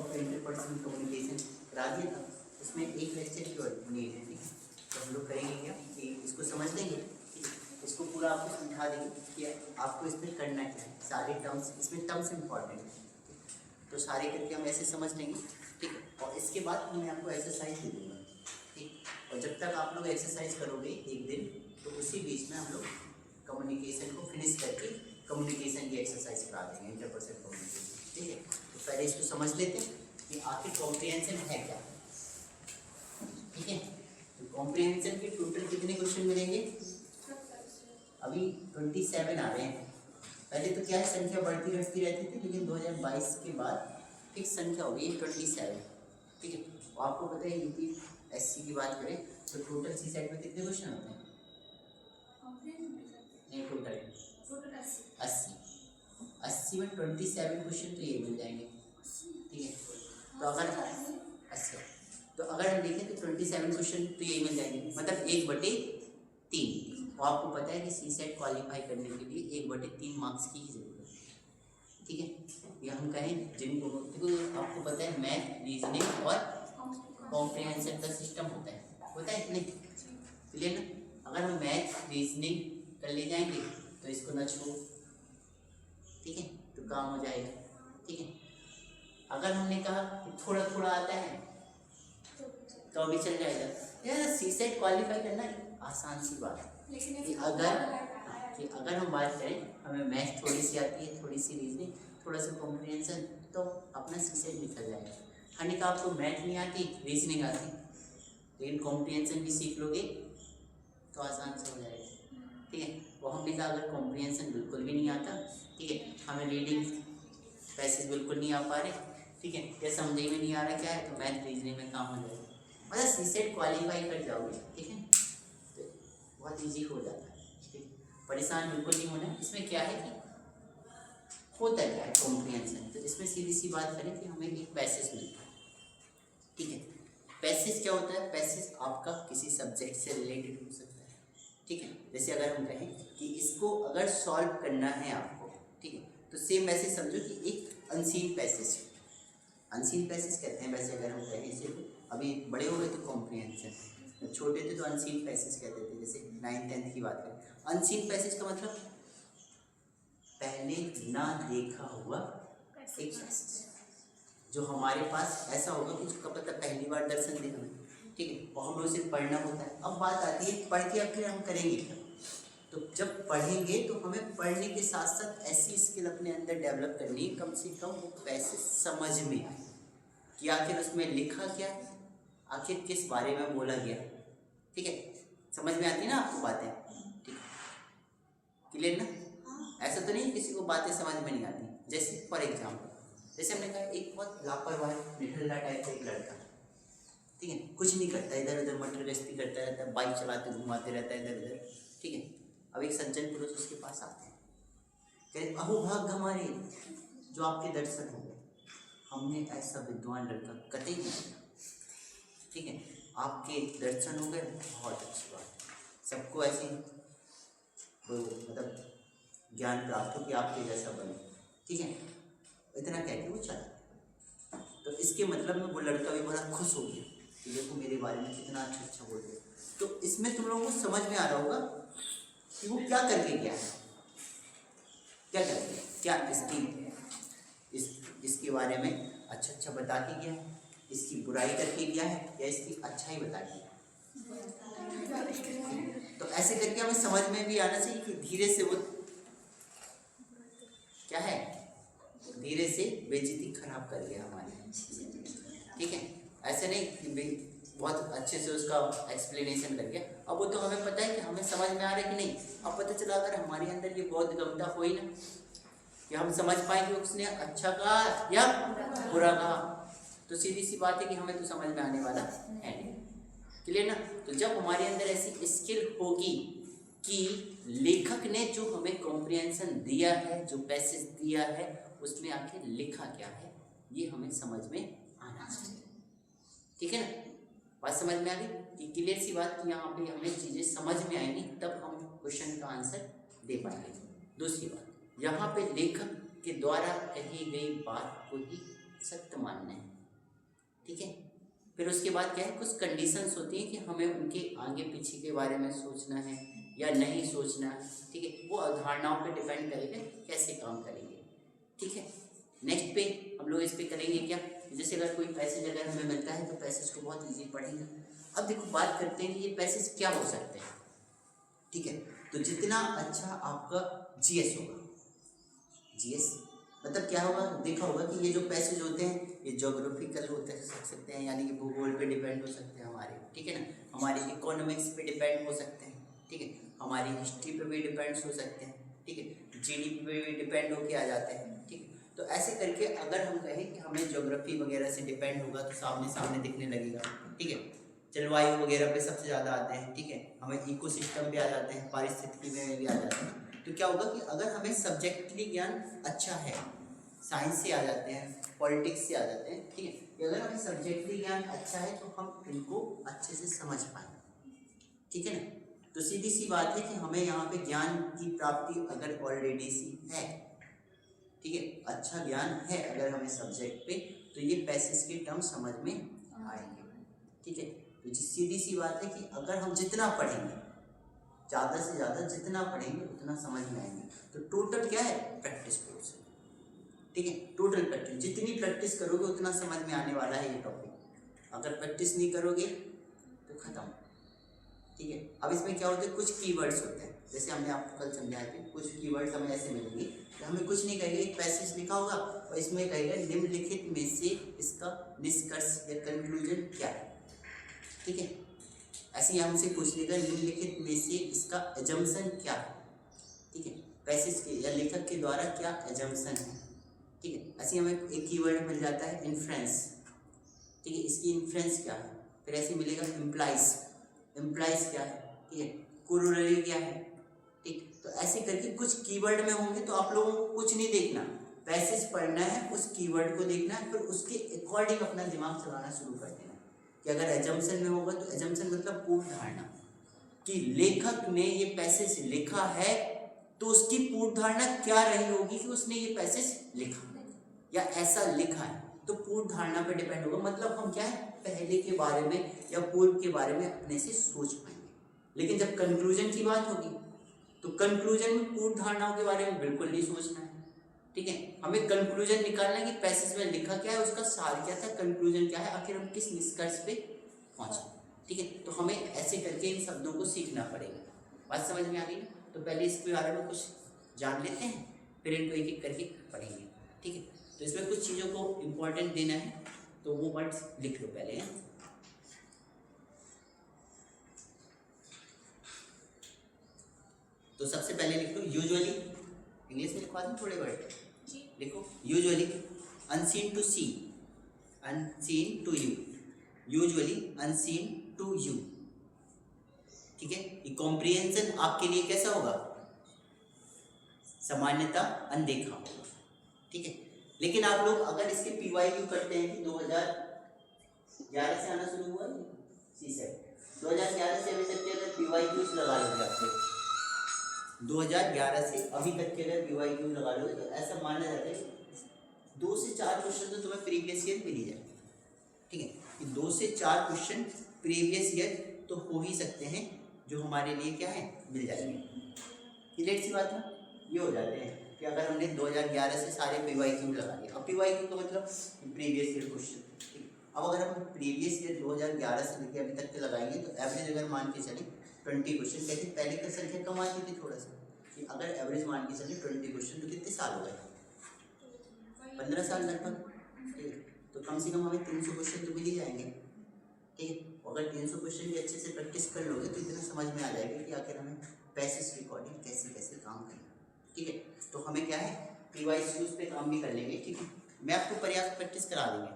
आपका interpersonal communication करा दिया था, उसमें एक लेक्चर की और नीड है, ठीक है। तो हम लोग करेंगे क्या कि इसको समझ लेंगे, ठीक है, इसको पूरा आपको समझा देंगे कि आपको इसमें करना क्या है। सारे टर्म्स, इसमें टर्म्स इंपॉर्टेंट है, तो सारे करके हम ऐसे समझ लेंगे, ठीक है। और इसके बाद मैं आपको एक्सरसाइज दे दूँगा, ठीक। और जब तक आप लोग एक्सरसाइज करोगे एक दिन, तो उसी बीच में हम लोग कम्युनिकेशन को फिनिश करके कम्युनिकेशन की एक्सरसाइज करा देंगे, इंटरपर्सनल कम्युनिकेशन, ठीक है। तो पहले इसको समझ लेते हैं कि आखिर कॉम्प्रिहेंशन है क्या, ठीक है। तो कॉम्प्रिहेंशन के टोटल कितने क्वेश्चन मिलेंगे? अभी 27 आ रहे हैं। पहले तो क्या है, संख्या बढ़ती घटती रहती थी, लेकिन 2022 के बाद फिक्स संख्या हो गई 27, ठीक है। और आपको पता है यूपीएससी की बात करें तो टोटल सी सेट में कितने क्वेश्चन होते हैं? नहीं, टोटल 80 में 27 क्वेश्चन तो ये मिल जाएंगे, ठीक है। तो अगर 80, तो अगर हम देखें तो 27 क्वेश्चन तो यही मिल जाएंगे, मतलब 1/3। और आपको पता है कि सी सेट क्वालिफाई करने के लिए 1/3 मार्क्स की ही जरूरत है, ठीक है। या हम कहें जिनको, देखो आपको पता है मैथ, रीजनिंग और कॉम्प्रिहेंशन का सिस्टम होता है कि नहीं, क्लियर ना। अगर हम मैथ रीजनिंग कर ले जाएंगे तो इसको न छो, ठीक है, तो काम हो जाएगा, ठीक है। अगर हमने कहा कि थोड़ा थोड़ा आता है तो अभी चल जाएगा। यार सी सेट क्वालिफाई करना आसान सी बात है कि अगर हम बात करें, हमें मैथ थोड़ी सी आती है, थोड़ी सी रीजनिंग, थोड़ा सा कॉम्प्रिहेंशन, तो अपना सी सेट निकल जाएगा। हमने कहा आपको मैथ नहीं आती, रीजनिंग आती, लेकिन कॉम्प्रिहेंशन भी सीख लोगे तो आसान से हो जाएगा, ठीक है। वो हमने कहा अगर कॉम्प्रिहेंशन बिल्कुल भी नहीं आता, ठीक है, हमें रीडिंग पैसेज बिल्कुल नहीं आ पा रहे, ठीक है, या समझ में नहीं आ रहा क्या है, तो मैथ रीजनिंग में काम हो जाएगा, मतलब सी सेट क्वालिफाई कर जाओगे, ठीक है, तो बहुत ईजी हो जाता है, ठीक है। परेशान बिल्कुल नहीं होना। इसमें क्या है कि होता क्या है कॉम्प्रिहेंशन, तो इसमें सीधी सी बात करें कि हमें एक पैसेज मिलता है, ठीक है। पैसेज क्या होता है? पैसेज आपका किसी सब्जेक्ट से रिलेटेड हो सकता है, ठीक है। जैसे अगर हम कहें कि इसको अगर सॉल्व करना है आपको, ठीक है, तो सेम ऐसे समझो कि एक अनसीन पैसेज, अनसीन पैसेज कहते हैं वैसे अगर हम कहें इसे, तो अभी बड़े हो गए तो कॉम्प्रिहेंशन, छोटे थे तो अनसीन पैसेज कहते थे, जैसे 9th-10th की बात करें। अनसीन पैसेज का मतलब पहले ना देखा हुआ एक पैसेज, जो हमारे पास ऐसा होगा कि उसका पता पहली बार दर्शन देना है, ठीक है, और हमें उसे पढ़ना होता है। अब बात आती है पढ़ के आखिर हम करेंगे क्या? तो जब पढ़ेंगे तो हमें पढ़ने के साथ साथ ऐसी स्किल अपने अंदर डेवलप करनी है, कम से कम वो पैसेज समझ में आए कि आखिर उसमें लिखा क्या है, आखिर किस बारे में बोला गया, ठीक है। समझ में आती है ना आपको बातें, ठीक है, क्लियर ना। ऐसा तो नहीं किसी को बातें समझ में नहीं आती। जैसे फॉर एग्जाम्पल, जैसे हमने कहा एक बहुत लापरवाह निठल्ला टाइप का एक लड़का, ठीक है, कुछ नहीं करता, इधर उधर मटर गश्ती करता रहता है, बाइक चलाते घुमाते रहता है इधर उधर, ठीक है। अब एक सज्जन पुरुष उसके पास आते हैं, कहते अहो भाग हमारे, जो आपके दर्शन हो गए, हमने ऐसा विद्वान लड़का कतई नहीं देखा, ठीक है, आपके दर्शन हो गए, बहुत अच्छी बात है, सबको ऐसी मतलब ज्ञान प्राप्त हो कि आपके जैसा बने, ठीक है। इतना कह के वो चला, तो इसके मतलब में वो लड़का भी बड़ा खुश हो गया कि देखो मेरे बारे में कितना अच्छा अच्छा बोल रहे। तो इसमें तुम लोगों को समझ में आ रहा होगा कि वो क्या करके गया है, क्या करके, क्या इसके बारे में अच्छा अच्छा बता के गया है, इसकी बुराई करके गया है, या इसकी अच्छाई बता के गया। तो ऐसे करके हमें समझ में भी आना चाहिए कि धीरे से वो क्या है, धीरे से बेइज्जती खराब कर गया हमारी, ठीक है। ऐसे नहीं कि बहुत अच्छे से उसका एक्सप्लेनेशन कर गया। अब वो तो हमें पता है कि हमें समझ में आ रहा है कि नहीं। अब पता चला अगर हमारे अंदर ये बहुत गमता हो ही ना कि हम समझ पाएंगे उसने अच्छा कहा या बुरा कहा, तो सीधी सी बात है कि हमें तो समझ में आने वाला है नहीं, क्लियर ना। तो जब हमारे अंदर ऐसी स्किल होगी कि लेखक ने जो हमें कॉम्प्रिहेंशन दिया है, जो पैसेज दिया है, उसमें आखिर लिखा क्या है, ये हमें समझ में आना चाहिए, ठीक है ना। बात समझ में आ गई कि क्लियर सी बात कि यहाँ पे हमें चीज़ें समझ में आएंगी तब हम क्वेश्चन का आंसर दे पाएंगे। दूसरी बात, यहाँ पे लेखक के द्वारा कही गई बात को ही सत्य मानना है, फिर उसके बाद क्या है, कुछ कंडीशंस होती हैं कि हमें उनके आगे पीछे के बारे में सोचना है या नहीं सोचना है, ठीक है। वो अवधारणाओं पे डिपेंड करेगा कैसे काम करेंगे, ठीक है। नेक्स्ट पे हम लोग इस पे करेंगे क्या, जैसे अगर कोई पैसेज अगर हमें मिलता है तो पैसेज को बहुत इजी पढ़ेंगे। अब देखो बात करते हैं कि ये पैसेज क्या हो सकते हैं, ठीक है। तो जितना अच्छा आपका जीएस होगा, जीएस मतलब क्या होगा, देखा होगा कि ये जो पैसेज होते हैं ये ज्योग्राफिकल होते सकते हैं, यानी कि भूगोल पे डिपेंड हो सकते हैं हमारे, ठीक है ना, हमारी इकोनॉमिक्स पे डिपेंड हो सकते हैं, ठीक है, हमारी हिस्ट्री पे भी डिपेंड हो सकते हैं, ठीक है, जीडीपी पे भी डिपेंड होके आ जाते हैं, ठीक है। तो ऐसे करके अगर हम कहें कि हमें ज्योग्राफी वगैरह से डिपेंड होगा तो सामने सामने दिखने लगेगा, ठीक है। जलवायु वगैरह पे सबसे ज़्यादा आते हैं, ठीक है, हमें इकोसिस्टम पे आ जाते हैं, पारिस्थितिकी में भी आ जाते हैं। तो क्या होगा कि अगर हमें सब्जेक्टली ज्ञान अच्छा है, साइंस से आ जाते हैं, पॉलिटिक्स से आ जाते हैं, ठीक है, कि अगर हमें सब्जेक्टली ज्ञान अच्छा है तो हम इनको अच्छे से समझ पाएंगे, ठीक है ना। तो सीधी सी बात है कि हमें यहाँ पे ज्ञान की प्राप्ति अगर ऑलरेडी सी है, ठीक है, अच्छा ज्ञान है अगर हमें सब्जेक्ट पे, तो ये पैसेज के टर्म समझ में आएंगे, ठीक है। तो सीधी सी बात है कि अगर हम जितना पढ़ेंगे, ज़्यादा से ज़्यादा जितना पढ़ेंगे उतना समझ में आएंगे। तो टोटल क्या है, प्रैक्टिस कोर्स, ठीक है, टोटल प्रैक्टिस, जितनी प्रैक्टिस करोगे उतना समझ में आने वाला है ये टॉपिक। अगर प्रैक्टिस नहीं करोगे तो खत्म, ठीक है। अब इसमें क्या होता है, कुछ कीवर्ड्स होते हैं, जैसे हमने आपको कल समझाया कि कुछ कीवर्ड्स हमें ऐसे मिलेंगे कि हमें कुछ नहीं कहेगा, एक पैसेज लिखा होगा और इसमें कहेगा निम्नलिखित में से इसका निष्कर्ष या कंक्लूजन क्या है, ठीक है। ऐसे ही हमसे पूछ लेगा निम्नलिखित में से इसका एजम्पशन क्या है, ठीक है, पैसेज के या लेखक के द्वारा क्या एजम्पशन है, ठीक है। ऐसे हमें एक कीवर्ड मिल जाता है इन्फ्लुएंस, ठीक है, इसकी इन्फ्लुएंस क्या है। फिर ऐसे मिलेगा इम्प्लाइज, इम्प्लाइज क्या है, ठीक है, कोरोलरी क्या है, ठीक। तो ऐसे करके कुछ कीवर्ड में होंगे, तो आप लोगों को कुछ नहीं देखना, पैसेज पढ़ना है, उस कीवर्ड को देखना है, फिर उसके अकॉर्डिंग अपना दिमाग चलाना शुरू कर देना। कि अगर एजम्पशन में होगा तो एजम्पशन मतलब पूर्व धारणा, कि लेखक ने ये पैसेज लिखा है तो उसकी पूर्व धारणा क्या रही होगी कि उसने ये पैसेज लिखा या ऐसा लिखा है, तो पूर्व धारणा पर डिपेंड होगा। मतलब हम क्या है, पहले के बारे में या पूर्व के बारे में अपने से सोच पाएंगे। लेकिन जब कंक्लूजन की बात होगी तो कंक्लूजन में पूर्व धारणाओं के बारे में बिल्कुल नहीं सोचना है, ठीक है। हमें कंक्लूजन निकालना है कि पैसेज में लिखा क्या है, उसका सार क्या था, कंक्लूजन क्या है, आखिर हम किस निष्कर्ष पे पहुंचे, ठीक है। तो हमें ऐसे करके इन शब्दों को सीखना पड़ेगा। बात समझ में आ गई। तो पहले इसके बारे में कुछ जान लेते हैं, फिर इनको एक एक करके पढ़ेंगे, ठीक है। तो इसमें कुछ चीज़ों को इम्पोर्टेंट देना है, तो वो वर्ड्स लिख लो पहले हैं। तो सबसे पहले लिखो यूजुअली, इंग्लिश में लिखवा दूँ थोड़े वर्ड, लिखो usually, unseen to see, unseen to you, usually unseen to you, ठीक है। ये कॉम्प्रिहेंशन आपके लिए कैसा होगा, सामान्यता अनदेखा होगा, ठीक है। लेकिन आप लोग अगर इसके पीवाईक्यू करते हैं कि 2011 से आना शुरू हुआ है, सी सेट 2011 से अभी तक के अगर पीवाईक्यूज लगा लोगे, आपके 2011 से अभी तक के अगर पीवाईक्यू लगा लोगे तो ऐसा माना जाता है 2 से 4 क्वेश्चन तो तुम्हें प्रीवियस ईयर मिल ही जाए, ठीक है। कि 2 से 4 क्वेश्चन प्रीवियस ईयर तो हो ही सकते हैं जो हमारे लिए क्या है, मिल जाएंगे। क्लियर सी बात है, ये हो जाते हैं कि अगर हमने 2011 से सारे पीवाईक्यू लगा लिए, अब पीवाईक्यू का मतलब प्रीवियस ईयर क्वेश्चन, ठीक। अब अगर हम प्रीवियस ईयर 2011 से लेकर अभी तक के लगाएंगे तो एवरेज अगर मान के चलें 20 क्वेश्चन, कहते पहले की संख्या कम आती थी थोड़ा सा, कि अगर एवरेज मान के चलें 20 क्वेश्चन तो कितने साल हो गए, 15 साल लगभग, ठीक है। तो कम से कम हमें 300 क्वेश्चन तो मिल ही जाएंगे, ठीक है। अगर 300 क्वेश्चन की अच्छे से प्रैक्टिस कर लोगे तो इतना समझ में आ जाएगा कि आखिर हमें पैसेज के अकॉर्डिंग कैसे कैसे काम करना, ठीक है। तो हमें क्या है, पीवाईक्यूज पे काम भी कर लेंगे, ठीक है। मैं आपको पर्याप्त प्रैक्टिस करा देंगे,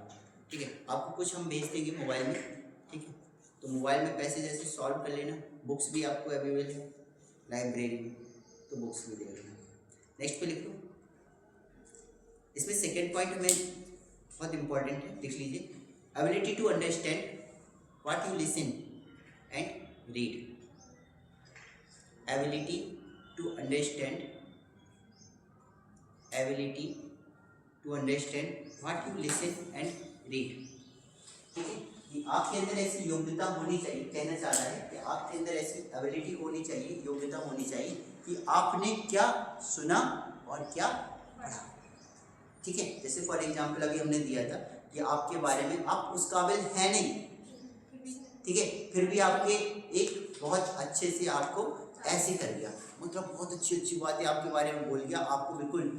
ठीक है। आपको कुछ हम भेज देंगे मोबाइल में, ठीक है। तो मोबाइल में पैसेज ऐसे सॉल्व कर लेना, बुक्स भी आपको अवेलेबल है लाइब्रेरी में, तो बुक्स भी देख लेना। नेक्स्ट पे लिख लो, इसमें सेकेंड पॉइंट हमें बहुत इंपॉर्टेंट है, लिख लीजिए, ability to understand what you listen and read, ability to understand, ability to understand what you listen and read, ठीक है। कि आपके अंदर ऐसी योग्यता होनी चाहिए, कहना चाह रहा है कि आपके अंदर ऐसी एबिलिटी होनी चाहिए, योग्यता होनी चाहिए कि आपने क्या सुना और क्या पढ़ा। ठीक है, जैसे फॉर एग्जाम्पल अभी हमने दिया था कि आपके बारे में आप उस काबिल है नहीं, ठीक है, फिर भी आपके एक बहुत अच्छे से आपको ऐसे कर दिया, मतलब बहुत अच्छी अच्छी बातें आपके बारे में बोल गया, आपको बिल्कुल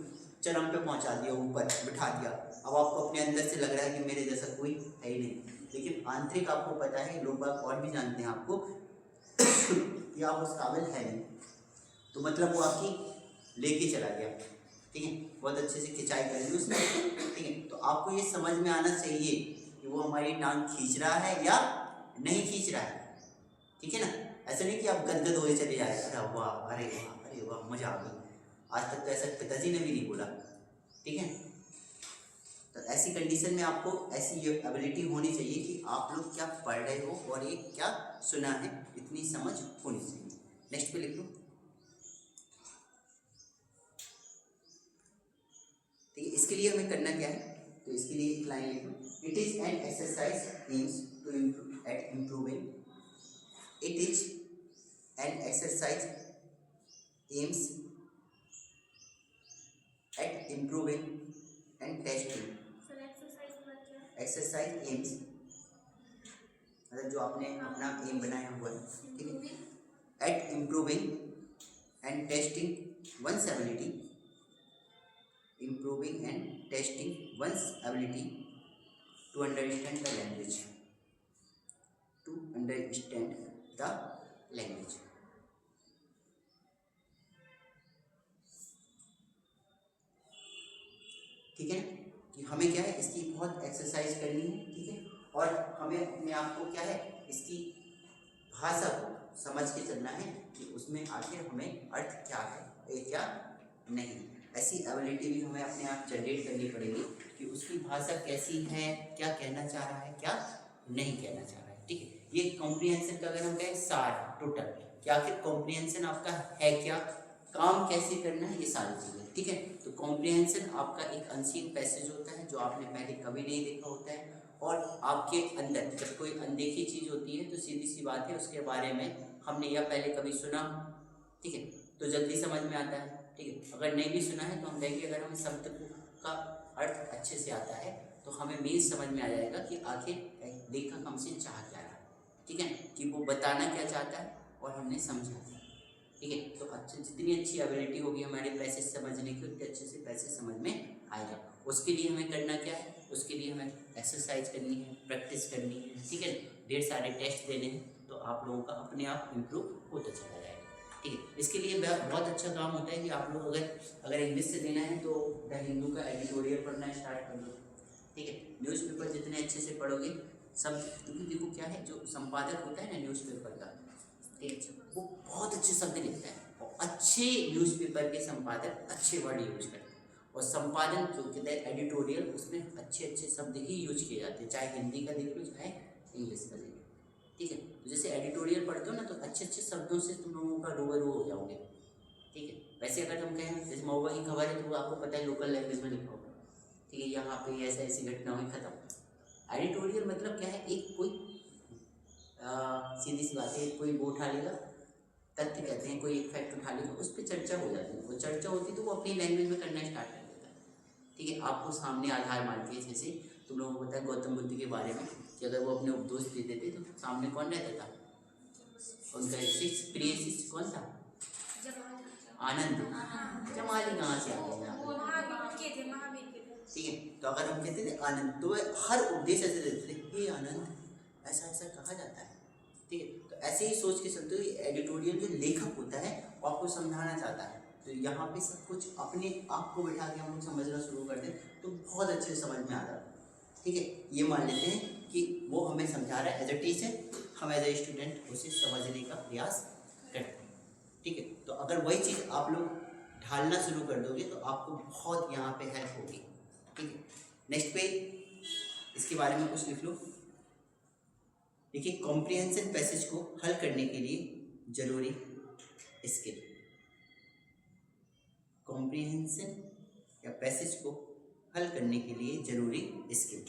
चरम पे पहुंचा दिया, ऊपर बिठा दिया। अब आपको अपने अंदर से लग रहा है कि मेरे जैसा कोई है ही नहीं, लेकिन आंतरिक आपको पता है, लोग बाग और भी जानते हैं आपको कि आप उस काबिल है नहीं, तो मतलब वो आपकी लेके चला गया, ठीक है, बहुत अच्छे से खिंचाई कर ली उसने, ठीक है। तो आपको ये समझ में आना चाहिए कि वो हमारी टांग खींच रहा है या नहीं खींच रहा है, ठीक है ना। ऐसा नहीं कि आप गदगद होए चले जाए, अरे वाह, अरे वाह, अरे वाह, मजा आ गई, आज तक तो ऐसा पिताजी ने भी नहीं बोला, ठीक है। तो ऐसी कंडीशन में आपको ऐसी ये एबिलिटी होनी चाहिए कि आप लोग क्या पढ़ रहे हो और ये क्या सुना है, इतनी समझ होनी चाहिए। नेक्स्ट पे लिख लो, ठीक है। इसके लिए हमें करना क्या है, तो इसके लिए एक लाइन लिख लो, it is an exercise aims to improving, it is an exercise aims at improving and testing. Exercise aims मतलब जो आपने अपना एम बनाया हुआ है, ठीक है, at improving and testing one's ability, improving and testing one's ability to understand the language, to understand the language. ठीक है, कि हमें क्या है, इसकी बहुत एक्सरसाइज करनी है, ठीक है, और हमें अपने आप को क्या है, इसकी भाषा को समझ के चलना है कि उसमें आखिर हमें अर्थ क्या है क्या नहीं। ऐसी एबिलिटी भी हमें अपने आप जनरेट करनी पड़ेगी कि उसकी भाषा कैसी है, क्या कहना चाह रहा है, क्या नहीं कहना चाह रहा है, ठीक है। ये कॉम्प्रिहेंशन का अगर हम कहें सार टोटल, कि आखिर कॉम्प्रिहेंशन आपका है क्या, काम कैसे करना है, ये सारी चीज़ें, ठीक है। तो कॉम्प्रिहेंशन आपका एक अनसीन पैसेज होता है जो आपने पहले कभी नहीं देखा होता है, और आपके अंदर जब कोई अनदेखी चीज़ होती है तो सीधी सी बात है उसके बारे में हमने या पहले कभी सुना, ठीक है, तो जल्दी समझ में आता है, ठीक है। अगर नहीं भी सुना है तो हम कहेंगे अगर हमें शब्द का अर्थ अच्छे से आता है तो हमें मीन्स समझ में आ जाएगा कि आखिर लेखक हमसे चाह क्या रहा है, ठीक है, कि वो बताना क्या चाहता है और हमने समझा, ठीक है। तो अच्छे, जितनी अच्छी एबिलिटी होगी हमारे पैसेज समझने की, उतने अच्छे से पैसेज समझ में आएगा। उसके लिए हमें करना क्या है, उसके लिए हमें एक्सरसाइज करनी है, प्रैक्टिस करनी है, ठीक है, ढेर सारे टेस्ट देने हैं, तो आप लोगों का अपने आप इम्प्रूव होता चला जाएगा, ठीक है। इसके लिए बहुत अच्छा काम होता है कि आप लोग अगर इंग्लिश से देना है तो द हिंदू का एडिटोरियल पढ़ना स्टार्ट कर दो, ठीक है। न्यूज़पेपर जितने अच्छे से पढ़ोगे सब, क्योंकि देखो क्या है, जो संपादक होता है ना न्यूज़पेपर का, ठीक, वो बहुत अच्छे शब्द लिखता है, और अच्छे न्यूज़पेपर के संपादक अच्छे वर्ड यूज करते हैं, और संपादन जो कहते हैं एडिटोरियल, उसमें अच्छे अच्छे शब्द ही यूज किए जाते हैं, चाहे हिंदी का देख लो चाहे इंग्लिश का देख लो, ठीक है। तो जैसे एडिटोरियल पढ़ते हो ना तो अच्छे अच्छे शब्दों से तुम लोगों का रूबरू हो जाओगे, ठीक है। वैसे अगर तुम कहें जैसे महुआ की खबर है तो वो आपको पता है लोकल लैंग्वेज में लिखा होगा, ठीक है, यहाँ पे ऐसा ऐसी घटना हुई, खत्म। एडिटोरियल मतलब क्या है, एक कोई सीधी सी बात है, कोई वो उठा लेगा, तथ्य कहते हैं, कोई एक फैक्ट उठा लेगा, उस पर चर्चा हो जाती है, वो चर्चा होती है तो वो अपनी लैंग्वेज में करना स्टार्ट कर देता है, ठीक है। आपको सामने आधार मान के, जैसे तुम लोगों को पता है गौतम बुद्ध के बारे में कि अगर वो अपने उपदेश देते थे तो सामने कौन रहता था, उनका शिष्य, प्रिय शिष्य कौन था, आनंद। जमाली कहाँ से आ गया, ठीक है। तो अगर हम कहते थे आनंद, तो हर उपदेश ऐसे देते थे, हे आनंद ऐसा ऐसा कहा जाता है, ठीक है। तो ऐसे ही सोच के चलते हुए एडिटोरियल जो लेखक होता है वो आपको समझाना चाहता है, तो यहाँ पे सब कुछ अपने आप को बैठा के हम लोग समझना शुरू कर दें तो बहुत अच्छे से समझ में आ जाता है, ठीक है। ये मान लेते हैं कि वो हमें समझा रहा है एज ए टीचर, हम एज ए स्टूडेंट उसे समझने का प्रयास करते हैं, ठीक है। तो अगर वही चीज़ आप लोग ढालना शुरू कर दोगे तो आपको बहुत यहाँ पे हेल्प होगी, ठीक है। नेक्स्ट पे इसके बारे में कुछ लिख लो, देखिए, कॉम्प्रिहेंशन पैसेज को हल करने के लिए जरूरी स्किल, कॉम्प्रिहेंशन या पैसेज को हल करने के लिए जरूरी स्किल,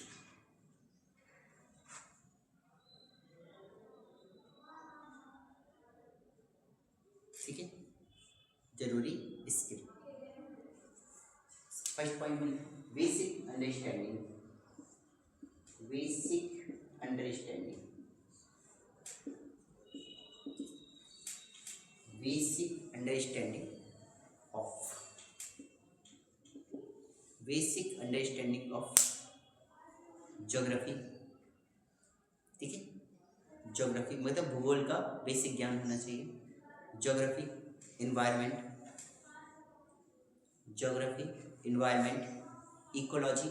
ठीक है, जरूरी स्किल। फर्स्ट पॉइंट में basic understanding, basic understanding, basic understanding of, basic understanding of geography. ठीक है, ज्योग्राफी मतलब भूगोल का बेसिक ज्ञान होना चाहिए। Geography, environment, geography, environment, ecology,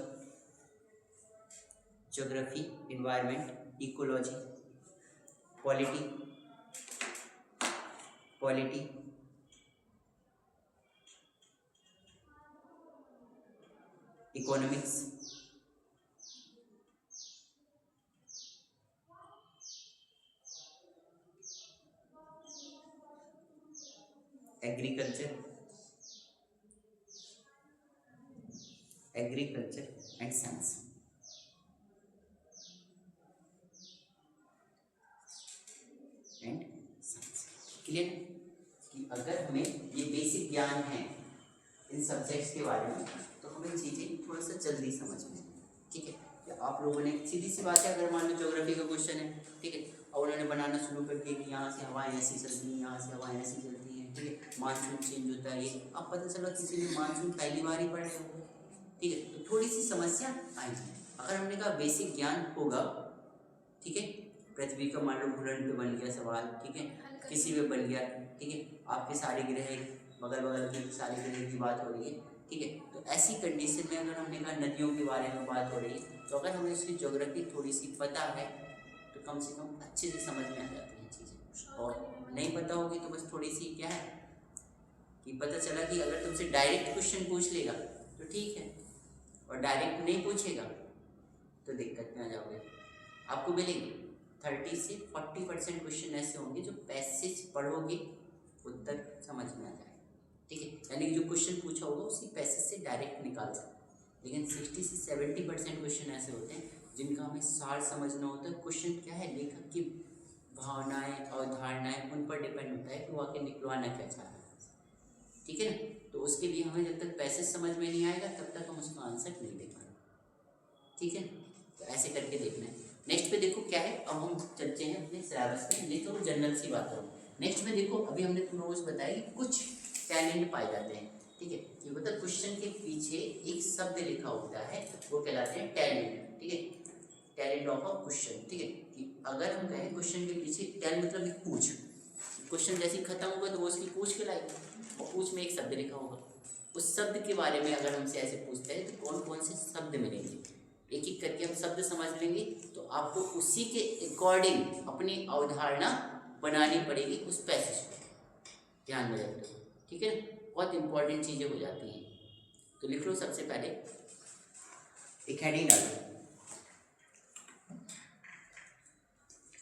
geography, environment, ecology, polity, polity, economics, agriculture, agriculture and science. And science clear कि अगर हमें ये बेसिक ज्ञान है इन सब्जेक्ट्स के बारे में तो हमें चीज़ें थोड़ा सा जल्दी समझ में। ठीक है, या आप लोगों ने सीधी सी बात है, अगर मान लो ज्योग्राफी का क्वेश्चन है, ठीक है, और उन्होंने बनाना शुरू कर दिया कि यहाँ से हवाएं ऐसी चलती हैं, यहाँ से हवाएं ऐसी चलती हैं, ठीक है, मानसून चेंज होता है, ये अब पता चला किसी ने मानसून पहली बार ही पढ़ रहे हो, ठीक है, तो थोड़ी सी समस्या आएगी। अगर हमने कहा बेसिक ज्ञान होगा, ठीक है, पृथ्वी का मान लो घूर्णन पे बन गया सवाल, ठीक है, किसी पे बन गया, ठीक है, आपके सारे ग्रह बगल बगल के सारे ग्रह की बात हो रही है, ठीक है, तो ऐसी कंडीशन में अगर हमने कहा नदियों के बारे में बात हो रही है, तो अगर हमें उसकी ज्योग्राफी थोड़ी सी पता है तो कम से कम अच्छे से समझ में आ जाती हैं चीज़ें। और नहीं पता होगी तो बस थोड़ी सी क्या है कि पता चला कि अगर तुमसे डायरेक्ट क्वेश्चन पूछ लेगा तो ठीक है, और डायरेक्ट नहीं पूछेगा तो दिक्कत में आ जाओगे। आपको मिलेंगे 30 से 40% क्वेश्चन ऐसे होंगे जो पैसेज पढ़ोगे उत्तर समझ में आ जाएगा, ठीक है, यानी कि जो क्वेश्चन पूछा होगा उसी पैसेज से डायरेक्ट निकाल सकते। लेकिन 60 से 70% क्वेश्चन ऐसे होते हैं जिनका हमें सार समझना होता है। क्वेश्चन क्या है, लेखक की भावनाएं और धारणाएं उन पर डिपेंड होता है कि वो आके निकलवाना क्या चाह रहा है, ठीक है ना। तो उसके लिए हमें जब तक पैसेज समझ में नहीं आएगा तब तक हम उसका आंसर नहीं दे पाएंगे, ठीक है, तो ऐसे करके देखना है। नेक्स्ट पे देखो क्या है, अब हम चलते हैं अपने सिलेबस पे, नहीं तो जनरल सी बात हो। नेक्स्ट में देखो, अभी हमने तुम रोज बताया कि कुछ टैलेंट पाए जाते हैं, ठीक है, कि मतलब क्वेश्चन के पीछे एक शब्द लिखा होता है वो कहलाते हैं टैलेंट, ठीक है, टैलेंट ऑफ अ क्वेश्चन, ठीक है, कि अगर हम कहें क्वेश्चन के पीछे टैलेंट मतलब एक पूछ, क्वेश्चन जैसे खत्म होगा तो वो उसकी पूछ कहलाएगी, और पूछ में एक शब्द लिखा होगा, उस शब्द के बारे में अगर हमसे ऐसे पूछते हैं तो कौन कौन से शब्द मिलेंगे, एक एक करके हम शब्द समझ लेंगे, तो आपको उसी के अकॉर्डिंग अपनी अवधारणा बनानी पड़ेगी उस पैसेज को, ध्यान में रखते हो, ठीक है, बहुत इंपॉर्टेंट चीज़ें हो जाती हैं। तो लिख लो, सबसे पहले एक हेडिंग डालो,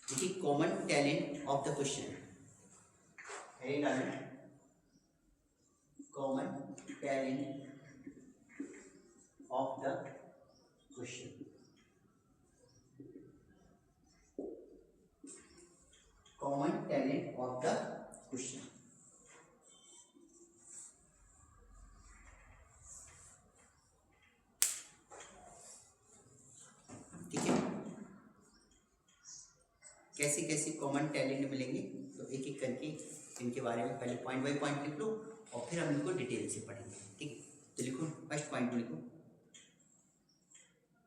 देखिए common talent of the question, heading डालो common talent of the question, common talent of the question, ठीक है। कैसे कैसे कॉमन टैलेंट मिलेंगे तो एक एक करके इनके बारे में पहले पॉइंट बाय पॉइंट लिख लो और फिर हम इनको डिटेल से पढ़ेंगे, ठीक है। तो लिखो, फर्स्ट पॉइंट लिखो,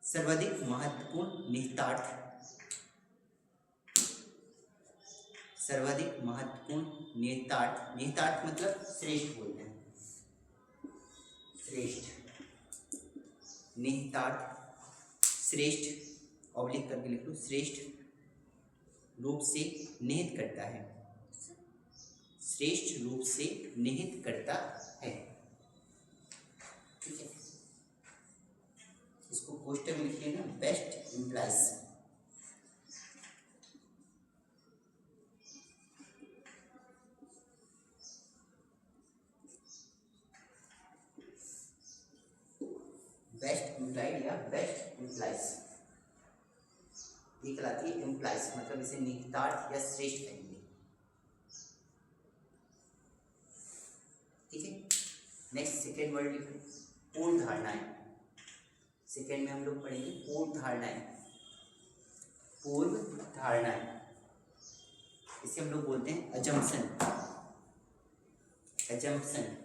सर्वाधिक महत्वपूर्ण निहितार्थ, सर्वाधिक महत्वपूर्ण निहितार्थ, निहितार्थ मतलब श्रेष्ठ बोलते हैं, श्रेष्ठ, निहितार्थ श्रेष्ठ ऑब्लिक करके लिख लो, श्रेष्ठ रूप से निहित करता है, श्रेष्ठ रूप से निहित करता है, ठीक है। इसको कोष्टक में लिखिए ना, बेस्ट इम्प्लाइज, बेस्ट इम्प्लाइड या बेस्ट इम्प्लाइज, ये कहलाती है इम्प्लाइज, मतलब इसे निहितार्थ या श्रेष्ठ कहेंगे। नेक्स्ट सेकेंड वर्ड लिखो, पूर्ण धारणाएं। सेकेंड में हम लोग पढ़ेंगे पूर्व धारणाएं। पूर्व धारणाएं, इसे हम लोग बोलते हैं अजम्पशन। Assumption,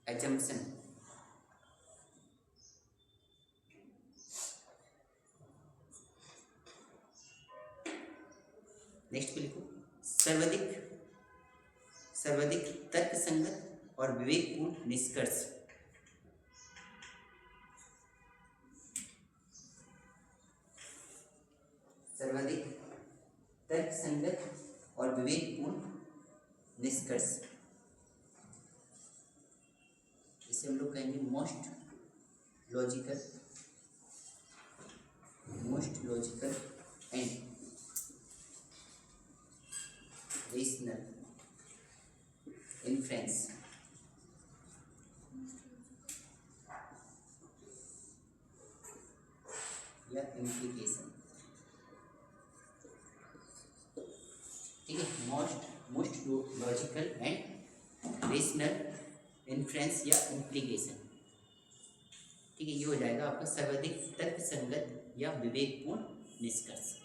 assumption. नेक्स्ट पे लिखो सर्वाधिक, सर्वाधिक तर्कसंगत और विवेकपूर्ण निष्कर्ष। सर्वाधिक तर्कसंगत और विवेकपूर्ण निष्कर्ष, इसे हम लोग कहेंगे most logical, most logical and rational inference. या इम्प्लीकेशन। ठीक है, most logical and rational inference या इम्प्लीकेशन। ठीक है, ये हो जाएगा आपका सर्वाधिक तर्कसंगत या विवेकपूर्ण निष्कर्ष।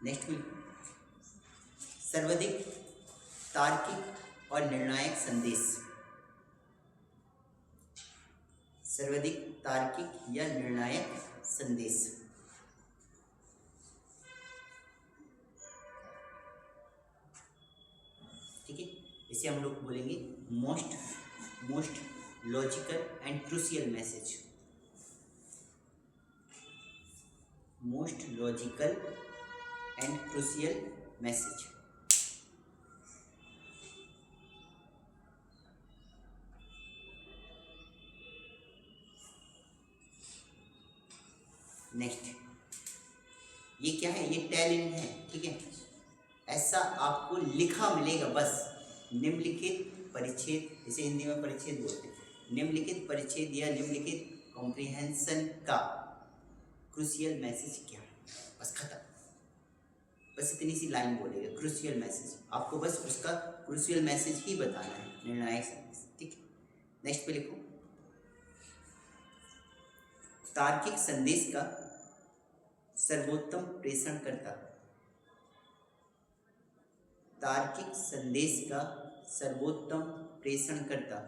नेक्स्ट में सर्वाधिक तार्किक और निर्णायक संदेश। सर्वाधिक तार्किक या निर्णायक संदेश। ठीक है, इसे हम लोग बोलेंगे most logical and crucial message. Most logical and crucial message. Next, ये क्या है? ये टैलेंट है। ठीक है, ऐसा आपको लिखा मिलेगा बस। निम्नलिखित परिच्छेद, इसे हिंदी में परिच्छेद बोलते हैं। निम्नलिखित परिच्छेद या निम्नलिखित कॉम्प्रिहेंशन का क्रूशियल मैसेज क्या है, बस खत्म। बस इतनी सी लाइन बोलेगा, क्रूशियल मैसेज। आपको बस उसका क्रूशियल मैसेज ही बताना है, निर्णायक संदेश। ठीक है, नेक्स्ट पे लिखो तार्किक संदेश का सर्वोत्तम प्रेषणकर्ता। तार्किक संदेश का सर्वोत्तम प्रेषणकर्ता।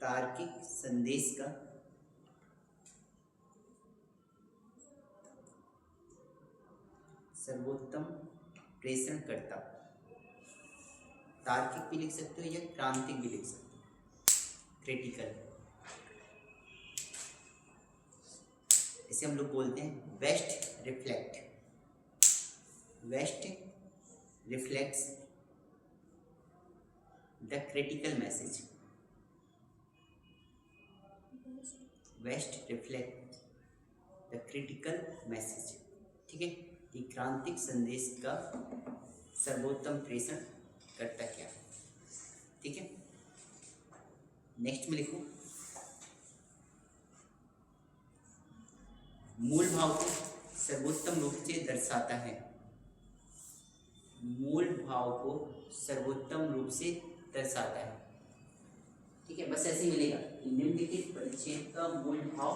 तार्किक संदेश का सर्वोत्तम प्रेषणकर्ता। तार्किक भी लिख सकते हो या क्रांतिक भी लिख सकते हो, क्रिटिकल। इसे हम लोग बोलते हैं best reflect. Best reflects the critical message. Best reflect the critical message. ठीक है, कि क्रांतिक संदेश का सर्वोत्तम प्रेषण करता क्या है। ठीक है, नेक्स्ट में लिखो मूल भाव को सर्वोत्तम रूप से दर्शाता है। मूल भाव को सर्वोत्तम रूप से दर्शाता है। ठीक है, बस ऐसे मिलेगा। निम्नलिखित परिच्छेद का मूल भाव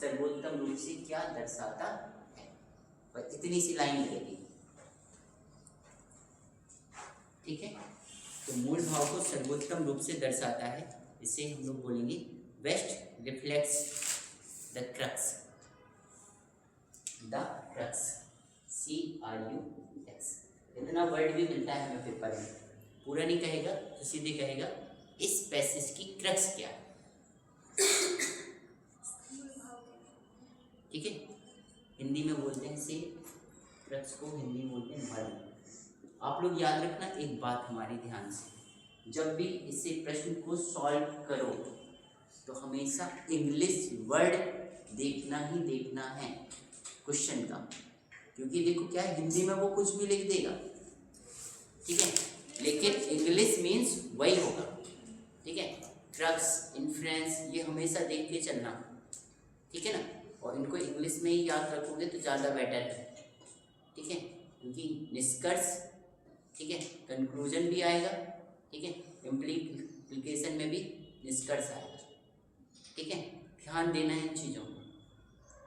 सर्वोत्तम रूप से क्या दर्शाता है, बस इतनी सी लाइन लगेगी। ठीक है, तो मूल भाव को सर्वोत्तम रूप से दर्शाता है, इसे हम लोग बोलेंगे best reflects the crux. The crux, CRUX। इतना वर्ड भी मिलता है हमें पेपर में। पूरा नहीं कहेगा तो सीधे कहेगा इस पैसेज की क्रक्स क्या है। ठीक है, हिंदी में बोलते हैं से, क्रक्स को हिंदी में बोलते हैं मर्म। आप लोग याद रखना एक बात हमारे ध्यान से, जब भी इसे प्रश्न को सॉल्व करो तो हमेशा इंग्लिश वर्ड देखना ही देखना है क्वेश्चन का, क्योंकि देखो क्या है, हिंदी में वो कुछ भी लिख देगा। ठीक है, लेकिन इंग्लिश मीन्स वही होगा। ठीक है, ट्रक्स, इन्फ्लुएंस, ये हमेशा देख के चलना, ठीक है ना। और इनको इंग्लिश में ही याद रखोगे तो ज़्यादा बेटर है, ठीक है, क्योंकि निष्कर्ष, ठीक है, कंक्लूजन भी आएगा, ठीक है, इम्प्लीकेशन में भी निष्कर्ष आएगा, ठीक है। ध्यान देना है इन चीज़ों को,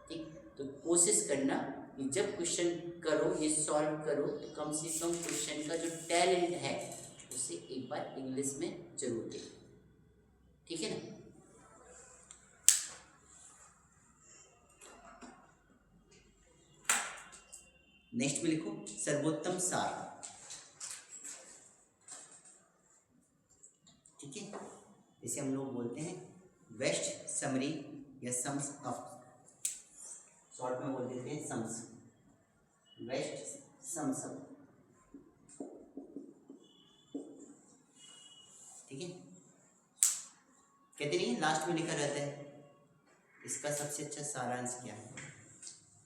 ठीक। तो कोशिश करना कि जब क्वेश्चन करो, ये सॉल्व करो, तो कम से कम क्वेश्चन का जो टैलेंट है उसे एक बार इंग्लिश में जरूर दें, ठीक है ना। नेक्स्ट में लिखो सर्वोत्तम सार, ठीक है। इसे हम लोग बोलते हैं बेस्ट समरी या सम्स अप, शॉर्ट में बोल देते हैं सम्स, बेस्ट सम्स अप, ठीक है। कहते नहीं लास्ट में लिखा रहता है इसका सबसे अच्छा सारांश क्या है,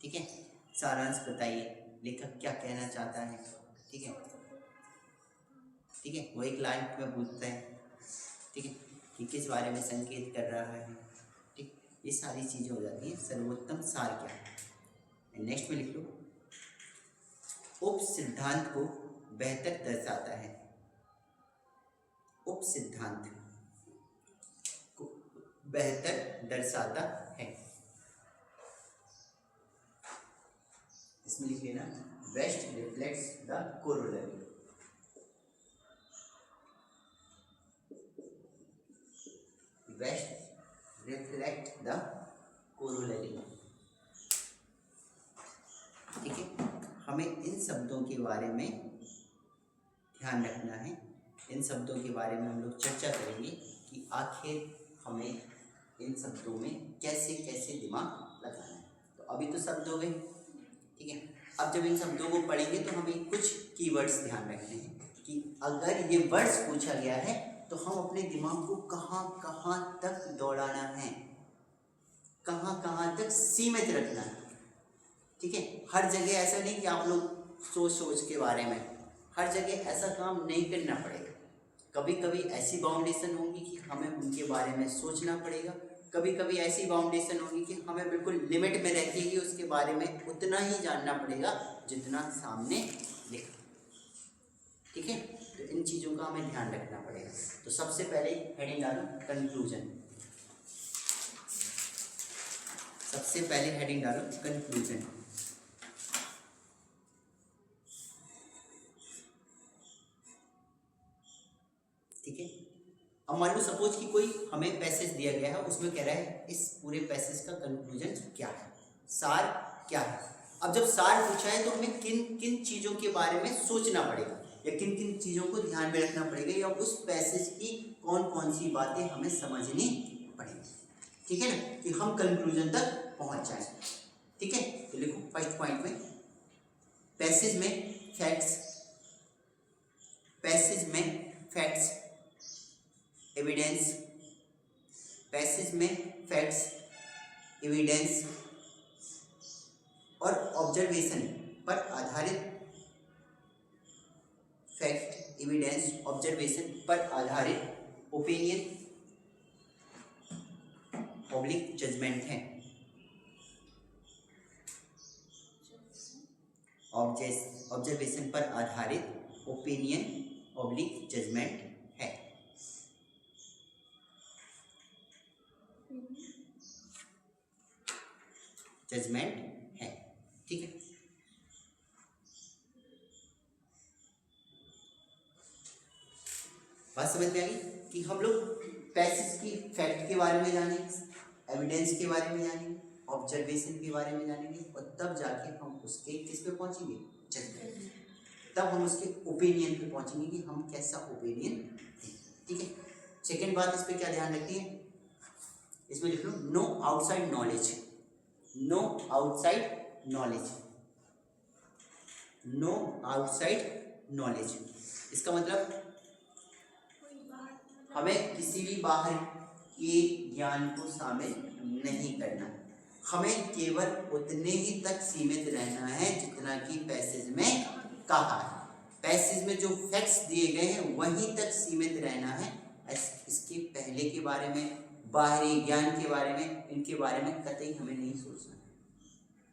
ठीक है। सारांश बताइए लेखक क्या कहना चाहता है, ठीक है, ठीक है। वो एक लाइन में पूछता है, ठीक है, कि किस बारे में संकेत कर रहा है, ठीक। ये सारी चीज़ें हो जाती हैं। सर्वोत्तम सार क्या है। नेक्स्ट में लिख लो उप सिद्धांत को बेहतर दर्शाता है, उप सिद्धांत को बेहतर दर्शाता है। इसमें लिख लेना best reflects the corollary, best reflect the corollary, ठीक है। हमें इन शब्दों के बारे में ध्यान रखना है, इन शब्दों के बारे में हम लोग चर्चा करेंगे कि आखिर हमें इन शब्दों में कैसे कैसे दिमाग लगाना है। तो अभी तो शब्द हो गए, ठीक है। अब जब इन शब्दों को पढ़ेंगे तो हमें कुछ कीवर्ड्स ध्यान रखने हैं कि अगर ये वर्ड्स पूछा गया है तो हम अपने दिमाग को कहाँ कहाँ तक दौड़ाना है, कहाँ कहाँ तक सीमित रखना है, ठीक है। हर जगह ऐसा नहीं कि आप लोग सोच के बारे में, हर जगह ऐसा काम नहीं करना पड़ेगा। कभी कभी ऐसी बाउंडेशन होंगी कि हमें उनके बारे में सोचना पड़ेगा, कभी कभी ऐसी बाउंडेशन होगी कि हमें बिल्कुल लिमिट में रहते ही उसके बारे में उतना ही जानना पड़ेगा जितना सामने लिखा, ठीक है। तो इन चीज़ों का हमें ध्यान रखना पड़ेगा। तो सबसे पहले हेडिंग डालो कंक्लूजन, सबसे पहले हेडिंग डालो कंक्लूजन, ठीक है। अब मान लो सपोज कि कोई हमें पैसेज दिया गया है, उसमें कह रहा है इस पूरे पैसेज का कंक्लूजन क्या है, सार क्या है। अब जब सार पूछा है तो हमें किन किन चीज़ों के बारे में सोचना पड़ेगा या किन किन चीज़ों को ध्यान में रखना पड़ेगा या उस पैसेज की कौन कौन सी बातें हमें समझनी पड़ेगी, ठीक है ना, कि हम कंक्लूजन तक पहुंच जाएं, ठीक है। तो लिखो फर्स्ट पॉइंट में पैसेज में फैक्ट्स, पैसेज में फैक्ट्स एविडेंस, पैसेज में फैक्ट्स एविडेंस और ऑब्जर्वेशन पर आधारित, फैक्ट एविडेंस ऑब्जर्वेशन पर आधारित ओपिनियन पब्लिक जजमेंट है, ऑब्जर्वेशन पर आधारित ओपिनियन पब्लिक जजमेंट है, जजमेंट है, ठीक है। बात समझ में आ गई कि हम लोग पैसेज की फैक्ट के बारे में जानेंगे, एविडेंस के बारे में जानेंगे, ऑब्जर्वेशन के बारे में जानेंगे और तब जाके हम उसके किस पे पहुंचेंगे, जजमेंट, तब हम उसके ओपिनियन पे पहुंचेंगे कि हम कैसा ओपिनियन है, ठीक है। सेकेंड बात इस पे क्या ध्यान रखती है, इसमें लिख लो no outside knowledge, no outside knowledge, no outside knowledge. इसका मतलब हमें किसी भी बाहर के ज्ञान को शामिल नहीं करना, हमें केवल उतने ही तक सीमित रहना है जितना कि पैसेज में कहा है, पैसेज में जो फैक्ट्स दिए गए हैं वहीं तक सीमित रहना है इसके पहले के बारे में, बाहरी ज्ञान के बारे में, इनके बारे में कतई हमें नहीं सोचना,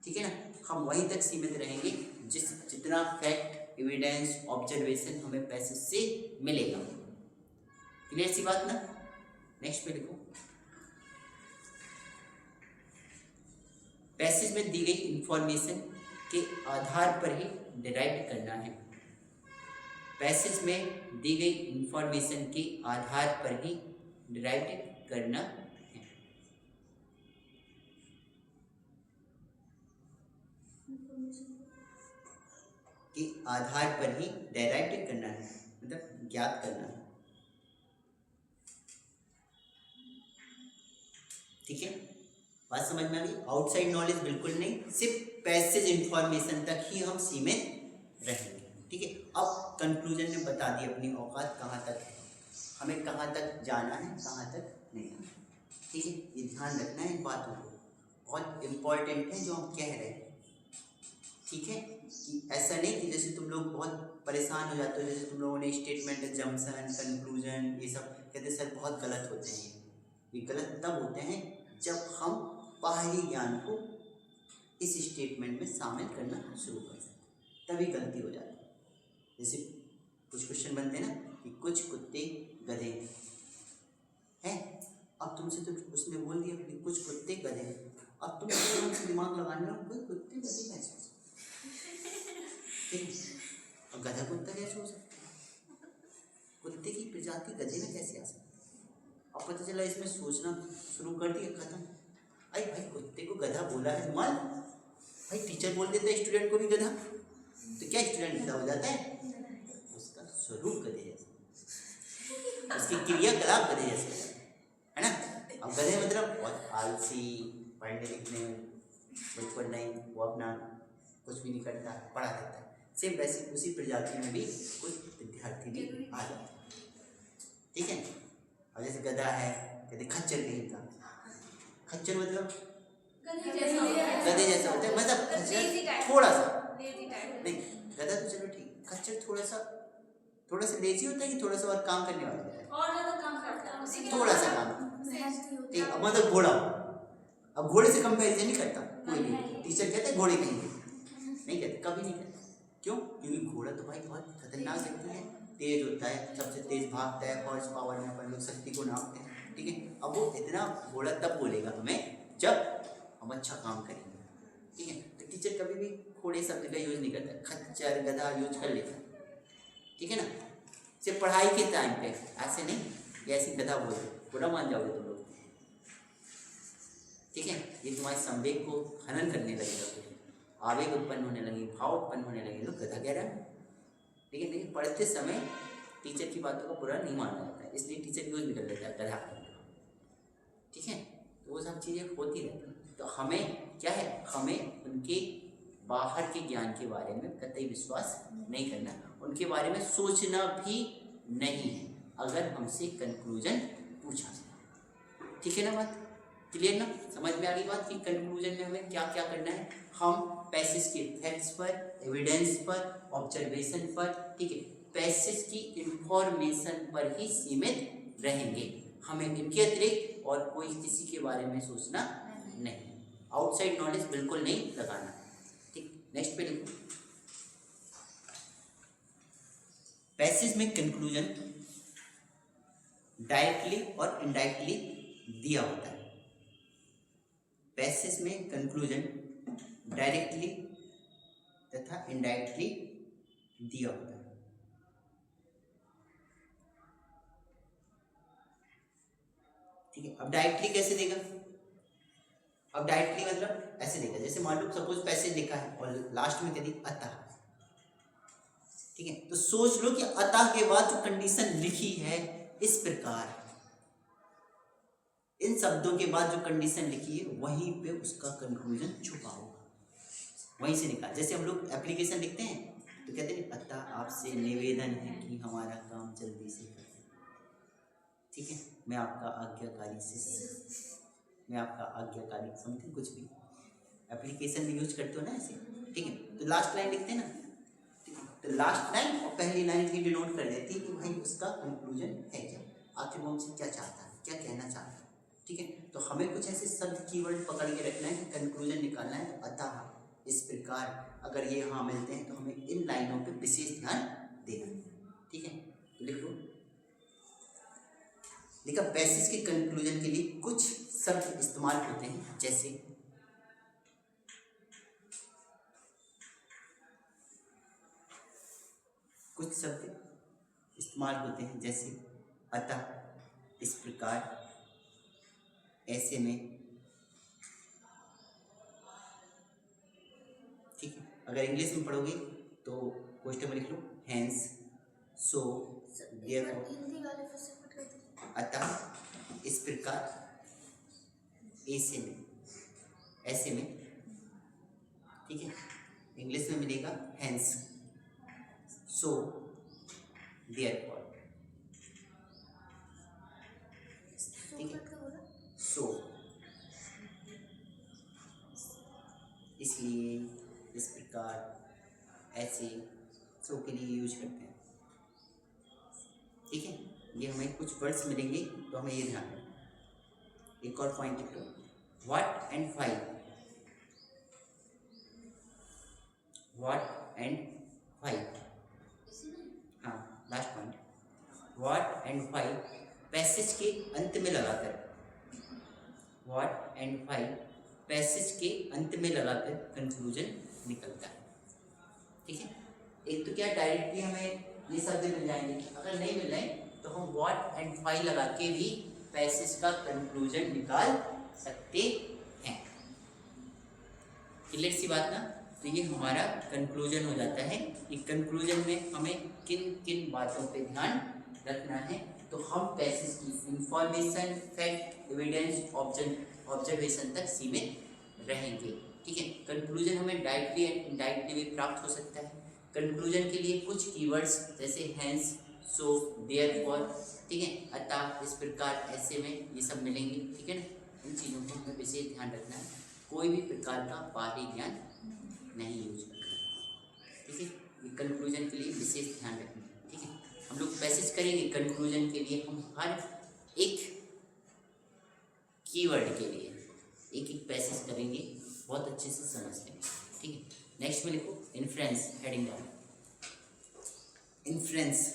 ठीक है ना। हम वहीं तक सीमित रहेंगे जितना फैक्ट, एविडेंस, ऑब्जर्वेशन हमें पैसेज से मिलेगा। क्लियर सी बात ना। नेक्स्ट पे लिखो, पैसेज में दी गई इंफॉर्मेशन के आधार पर ही डिराइव करना है। पैसेज में दी गई इंफॉर्मेशन के आधार पर ही डिराइव करना है। के आधार पर ही डिराइव करना है, मतलब ज्ञात करना है, ठीक है। बात समझ में आ गई। आउटसाइड नॉलेज बिल्कुल नहीं, सिर्फ पैसेज इंफॉर्मेशन तक ही हम सीमित रहेंगे, ठीक है। अब कंक्लूजन में बता दी अपनी औकात कहाँ तक है, हमें कहाँ तक जाना है, कहाँ तक नहीं जाना, ठीक है। ये ध्यान रखना है इन बातों को, बहुत इंपॉर्टेंट है जो हम कह रहे हैं, ठीक है। कि ऐसा नहीं कि जैसे तुम लोग बहुत परेशान हो जाते हो, जैसे तुम लोगों ने स्टेटमेंट, जम्पशन, कंक्लूजन ये सब कहते सर बहुत गलत होते हैं। ये गलत तब होते हैं जब हम बाहरी ज्ञान को इस स्टेटमेंट में शामिल करना शुरू कर सकते, तभी गलती हो जाती है। जैसे कुछ क्वेश्चन बनते हैं ना कि कुछ कुत्ते गधे हैं, अब तुमसे तो उसने बोल दिया कि कुछ कुत्ते गधे हैं, अब तुम से दिमाग लगाने लगे कोई कुत्ते गधे कैसे हो सकते, और गधा कुत्ता कैसे हो सकता है, कुत्ते की प्रजाति गधे में कैसे आ सकती है। अब पता चला इसमें सोचना शुरू कर दिया, खत्म। अरे भाई कुत्ते को गधा बोला है, मान भाई टीचर बोल देता है स्टूडेंट को भी गधा, तो क्या स्टूडेंट गधा हो जाता है? उसका स्वरूप गधे जैसा, उसकी क्रियाकलाप गधे जैसे, है ना। अब गधे मतलब बहुत आलसी, पढ़ने लिखने बिल्कुल नहीं, वो अपना कुछ भी नहीं करता, पढ़ा रहता है। सेम वैसे उसी प्रजाति में भी कुछ विद्यार्थी भी आ जाते हैं, ठीक है। और जैसे गधा है, कहते खच्चर कहीं का, खच्चर मतलब गधे जैसा होता है, मतलब खच्चर थोड़ा सा नहीं, गधा तो चलो ठीक, खच्चर थोड़ा सा लेजी होता है कि थोड़ा सा और काम करने वाला है, और ज्यादा काम करता है, थोड़ा सा काम, ठीक। अब मतलब घोड़ा, अब घोड़े से कंपैरिजन नहीं करता कोई भी, टीचर कहते हैं घोड़े कहीं नहीं कहते, कभी नहीं कहते, क्यों? क्योंकि घोड़ा तो भाई बहुत खतरनाक व्यक्ति है, तेज होता है, सबसे तेज भागता है, हॉर्स पावर में अपन लोग शक्ति को नापते हैं, ठीक है। अब वो इतना घोड़ा तब बोलेगा हमें जब हम अच्छा काम करेंगे, ठीक है। तो टीचर कभी भी घोड़े शब्द का यूज नहीं करता, खच्चर गधा यूज कर लेता, ठीक है ना। सिर्फ पढ़ाई के टाइम पे ऐसे नहीं, ऐसे गधा बोल बुरा मान जाओगे तुम लोग, ठीक है। ये तुम्हारे संवेग को हनन करने लगेगा, आवेग उत्पन्न होने लगे, भाव उत्पन्न होने लगे, लोग गधा कह रहा है, ठीक है। लेकिन पढ़ते समय टीचर की बातों का बुरा नहीं माना जाता है, इसलिए टीचर यूज भी कर लेता है गधा, ठीक है। तो वो सब चीज़ें होती रहती हैं। तो हमें क्या है, हमें उनके बाहर के ज्ञान के बारे में कतई विश्वास नहीं करना, उनके बारे में सोचना भी नहीं है अगर हमसे कंक्लूजन पूछा जाए, ठीक है ना। बात क्लियर ना, समझ में आ गई बात कि कंक्लूजन में हमें क्या क्या करना है। हम पैसेज के फैक्ट्स पर, एविडेंस पर, ऑब्जर्वेशन पर, ठीक है, पैसेज की इंफॉर्मेशन पर ही सीमित रहेंगे, हमें इनके अतिरिक्त और कोई किसी के बारे में सोचना नहीं, आउटसाइड नॉलेज बिल्कुल नहीं लगाना, ठीक। नेक्स्ट पे लिखो, पैसेज में कंक्लूजन डायरेक्टली और इनडायरेक्टली दिया होता है। पैसेज में कंक्लूजन डायरेक्टली तथा इनडायरेक्टली दिया होता है, ठीक है। अब डायरेक्टली कैसे देगा? अब डायरेक्टली मतलब ऐसे देगा, जैसे मान लो सपोज पैसेज लिखा है और लास्ट में कह दी अतः, ठीक है। तो सोच लो कि अतः के बाद जो कंडीशन लिखी है इस प्रकार, इन शब्दों के बाद जो कंडीशन लिखी है वहीं पे उसका कंक्लूजन छुपा होगा, वहीं से निकाल। जैसे हम लोग एप्लीकेशन लिखते हैं तो कहते हैं अतः आपसे निवेदन है कि हमारा काम जल्दी से करें, ठीक है, मैं आपका आज्ञाकारी शिष्य, मैं आपका आज्ञाकारी समथिंग, कुछ भी एप्लीकेशन में यूज करते हो ना ऐसे, ठीक है। तो लास्ट लाइन लिखते हैं ना, ठीक है, तो लास्ट लाइन और पहली लाइन की डिनोट कर देती है कि भाई उसका कंक्लूजन है क्या, आखिर वो हमसे क्या चाहता है, क्या कहना चाहता है, ठीक है। तो हमें कुछ ऐसे शब्द कीवर्ड पकड़ के रखना है कि कंक्लूजन निकालना है। तो अतः इस प्रकार अगर ये यहाँ मिलते हैं तो हमें इन लाइनों पे विशेष ध्यान देना है, ठीक है। तो लिख लो, देखा पैसेज के कंक्लूजन के लिए कुछ शब्द इस्तेमाल होते हैं, जैसे कुछ शब्द इस्तेमाल होते हैं जैसे अतः, इस प्रकार, ऐसे में, ठीक है। अगर इंग्लिश में पढ़ोगे तो क्वेश्चन में लिख लो हैंस, सो, देयरफॉर, अतः, इस प्रकार, ऐसे में, ऐसे में, ठीक है। इंग्लिश में मिलेगा हैंस, सो, देयरफॉर, ठीक है। सो, इसलिए, इस प्रकार, ऐसे, सो के लिए यूज करते हैं, ठीक है। ये हमें कुछ वर्ड्स मिलेंगे तो हमें ये ध्यान रखना। एक और पॉइंट लिख लो, what and why, what and why, हाँ last point, what and why passage के अंत में लगाकर, व्हाट एंड व्हाई पैसेज के अंत में लगाकर कंक्लूजन निकलता है, ठीक है। एक तो क्या डायरेक्टली हमें ये शब्द मिल जाएंगे, अगर नहीं मिल रहे तो हम व्हाट एंड व्हाई लगा के भी पैसेज का कंक्लूजन निकाल सकते हैं। क्लियर सी बात ना। तो ये हमारा कंक्लूजन हो जाता है कि कंक्लूजन में हमें किन किन बातों पे ध्यान रखना है। तो हम पैसेज की इंफॉर्मेशन, फैक्ट, एविडेंस, ऑब्जर्वेशन तक सीमित रहेंगे, ठीक है। कंक्लूजन हमें डायरेक्टली एंड इनडायरेक्टली भी प्राप्त हो सकता है। कंक्लूजन के लिए कुछ कीवर्ड्स जैसे हैंस, सो, देयरफॉर, ठीक है, अतः, इस प्रकार, ऐसे में, ये सब मिलेंगे, ठीक है ना। इन चीज़ों को हमें विशेष ध्यान रखना है, कोई भी प्रकार का बाहरी ज्ञान नहीं यूज करना, ठीक है। ये कंक्लूजन के लिए विशेष ध्यान रखना, ठीक है। हम लोग पैसेज करेंगे कंक्लूजन के लिए, हम हर एक कीवर्ड के लिए एक एक पैसेज करेंगे, बहुत अच्छे से समझ लेंगे, ठीक है। नेक्स्ट में लिखो इन्फ्रेंस, हेडिंग डाउन, इन्फ्रेंस,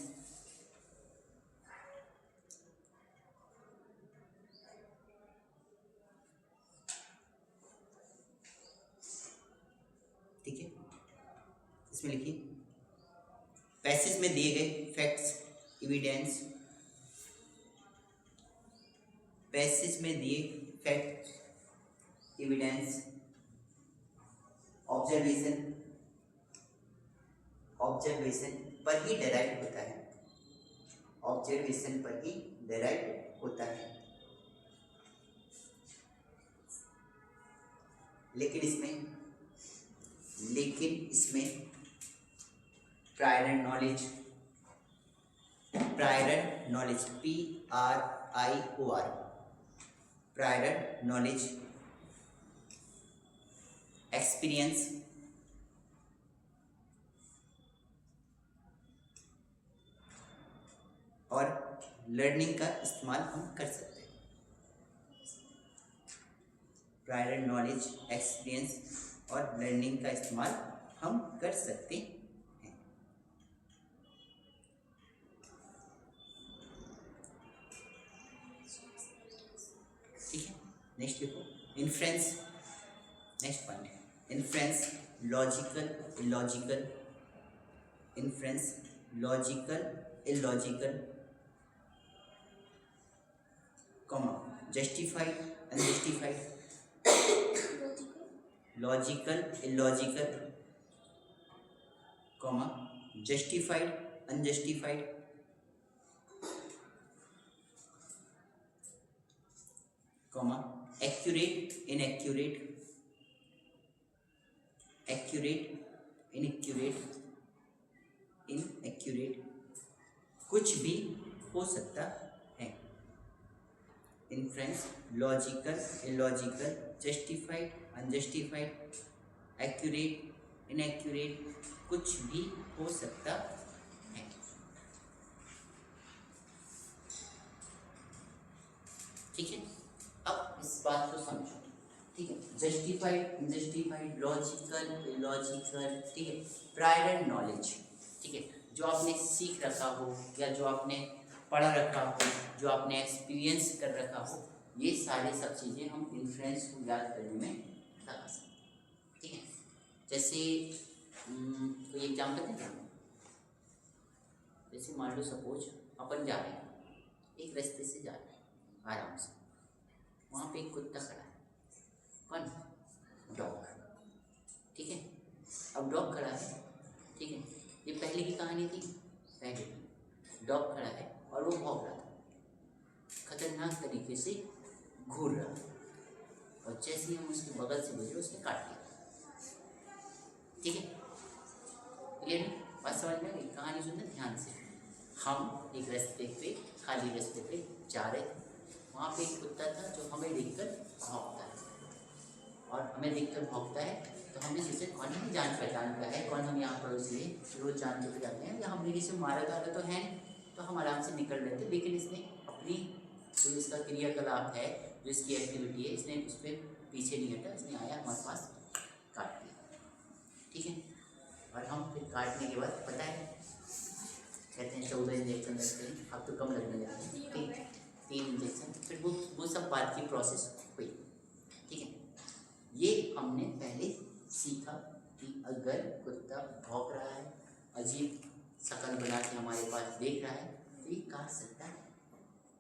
ठीक है। इसमें लिखिए पैसेज में दिए गए फैक्ट्स, एविडेंस, पैसेज में दिए फैक्ट्स, एविडेंस, ऑब्जर्वेशन, ऑब्जर्वेशन पर ही डेराइव होता है, ऑब्जर्वेशन पर ही डेराइव होता है। लेकिन इसमें prior knowledge, prior knowledge, PRIOR, prior knowledge, experience, और लर्निंग का इस्तेमाल हम कर सकते हैं। प्रायर नॉलेज, एक्सपीरियंस और लर्निंग का इस्तेमाल हम कर सकते हैं, ठीक है। नेक्स्ट देखो इन्फ्रेंस, नेक्स्ट पॉइंट है inference, logical, illogical, inference, logical, illogical, comma, justified, unjustified, logical, illogical, comma, justified, unjustified, comma, accurate, inaccurate, accurate, inaccurate, inaccurate, कुछ भी हो सकता है। Inference, logical, illogical, justified, unjustified, accurate, inaccurate, कुछ भी हो सकता है। ठीक है, अब इस बात को समझो, ठीक है। जस्टिफाइड, अनजस्टिफाइड, लॉजिकल, इलॉजिकल, ठीक है, प्रायर एंड नॉलेज, ठीक है, जो आपने सीख रखा हो या जो आपने पढ़ा रखा हो, जो आपने एक्सपीरियंस कर रखा हो, ये सारे सब चीज़ें हम इन्फ्लुएंस को याद करने में लगा सकते हैं, ठीक है। जैसे कोई एग्जाम्पल दें क्या, जैसे मान लो सपोज अपन जा रहे हैं, एक रास्ते से जा रहे हैं आराम से, वहाँ पे एक कुत्ता खड़ा है, कौन, डॉग, ठीक है। अब डॉग खड़ा है, ठीक है, ये पहले की कहानी थी, पहले डॉग खड़ा है और वो भौंक रहा था, खतरनाक तरीके से घूर रहा था, और जैसे ही हम उसके बगल से गुजरे उसने काट दिया, ठीक है। क्लियर, बात समझ में आ गई, कहानी सुनना ध्यान से। हम एक रास्ते पे, खाली रास्ते पे जा रहे थे, वहाँ पे एक कुत्ता था जो हमें देखकर भौंकता है, और हमें देखकर भौंकता है तो हमने सोचा कौन हमें जान पहचान का है, कौन हम यहाँ पड़ोसी है, रोज़ जानते हुए जाते हैं, या हमने किसी मारा धारा तो है, तो हम आराम से निकल रहे थे, लेकिन इसने अपनी जो इसका क्रियाकलाप है, जो इसकी एक्टिविटी है, इसने उस पर पीछे नहीं हटा, इसने आया हमारे पास काट दिया, ठीक है। और हम फिर काटने के बाद पता है कहते हैं 14 इंजेक्शन लगते हैं, अब तो कम लगने लगे हैं, ठीक, 3 इंजेक्शन, फिर वो सब बात की प्रोसेस हुई, ठीक है। ये हमने पहले सीखा कि अगर कुत्ता भौंक रहा है, अजीब शक्ल बना के हमारे पास देख रहा है, तो ये काट सकता है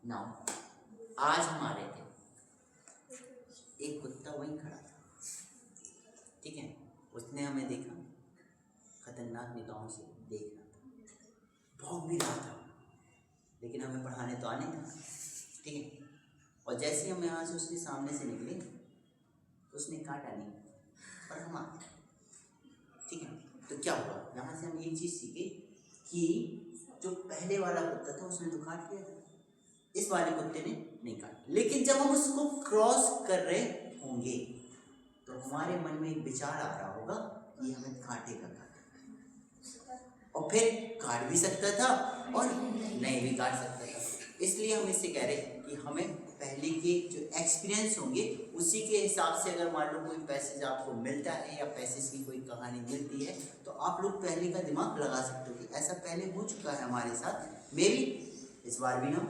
ना। आज हम आ रहे थे, एक कुत्ता वहीं खड़ा था, ठीक है, उसने हमें देखा, खतरनाक निगाहों से देख रहा था, भौंक भी रहा था, लेकिन हमें पढ़ाने तो आने था, ठीक है। और जैसे ही हम यहाँ से उसके सामने से निकले तो उसने काटा नहीं, और हम आ गए, ठीक है। तो क्या हुआ, यहाँ से हम ये चीज़ सीखे कि जो पहले वाला कुत्ता था उसने तो काट लिया था, इस वाले कुत्ते ने नहीं काटा, लेकिन जब हम उसको क्रॉस कर रहे होंगे तो हमारे मन में एक विचार आ रहा होगा कि हमें काटेगा, और फिर काट भी सकता था और नहीं भी काट सकता था। इसलिए हम इससे कह रहे हैं कि हमें पहले के जो एक्सपीरियंस होंगे उसी के हिसाब से, अगर मान लो कोई पैसेज आपको मिलता है या पैसेज की कोई कहानी मिलती है, तो आप लोग पहले का दिमाग लगा सकते हो कि ऐसा पहले हो चुका है हमारे साथ, मे बी इस बार भी ना,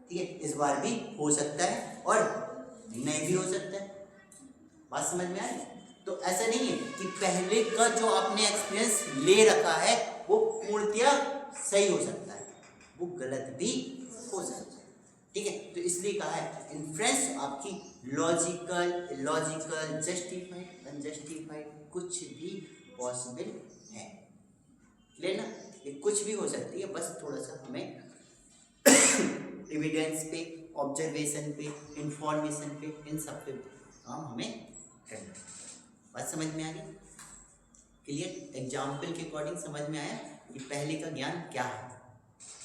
ठीक है, इस बार भी हो सकता है और नहीं भी हो सकता है। बात समझ में आई? तो ऐसा नहीं है कि पहले का जो आपने एक्सपीरियंस ले रखा है वो पूर्णतया सही हो सकता है, वो गलत भी हो सकता है, ठीक है। तो इसलिए कहा है इन्फ्लुएंस आपकी लॉजिकल, इलॉजिकल, जस्टिफाइड, अनजस्टिफाइड, कुछ भी पॉसिबल है, लेना ये कुछ भी हो सकती है, बस थोड़ा सा हमें एविडेंस पे, ऑब्जर्वेशन पे, इंफॉर्मेशन पे, इन सब पे काम हमें करना। बात समझ में आ गई? क्लियर? एग्जाम्पल के अकॉर्डिंग समझ में आया कि पहले का ज्ञान क्या है,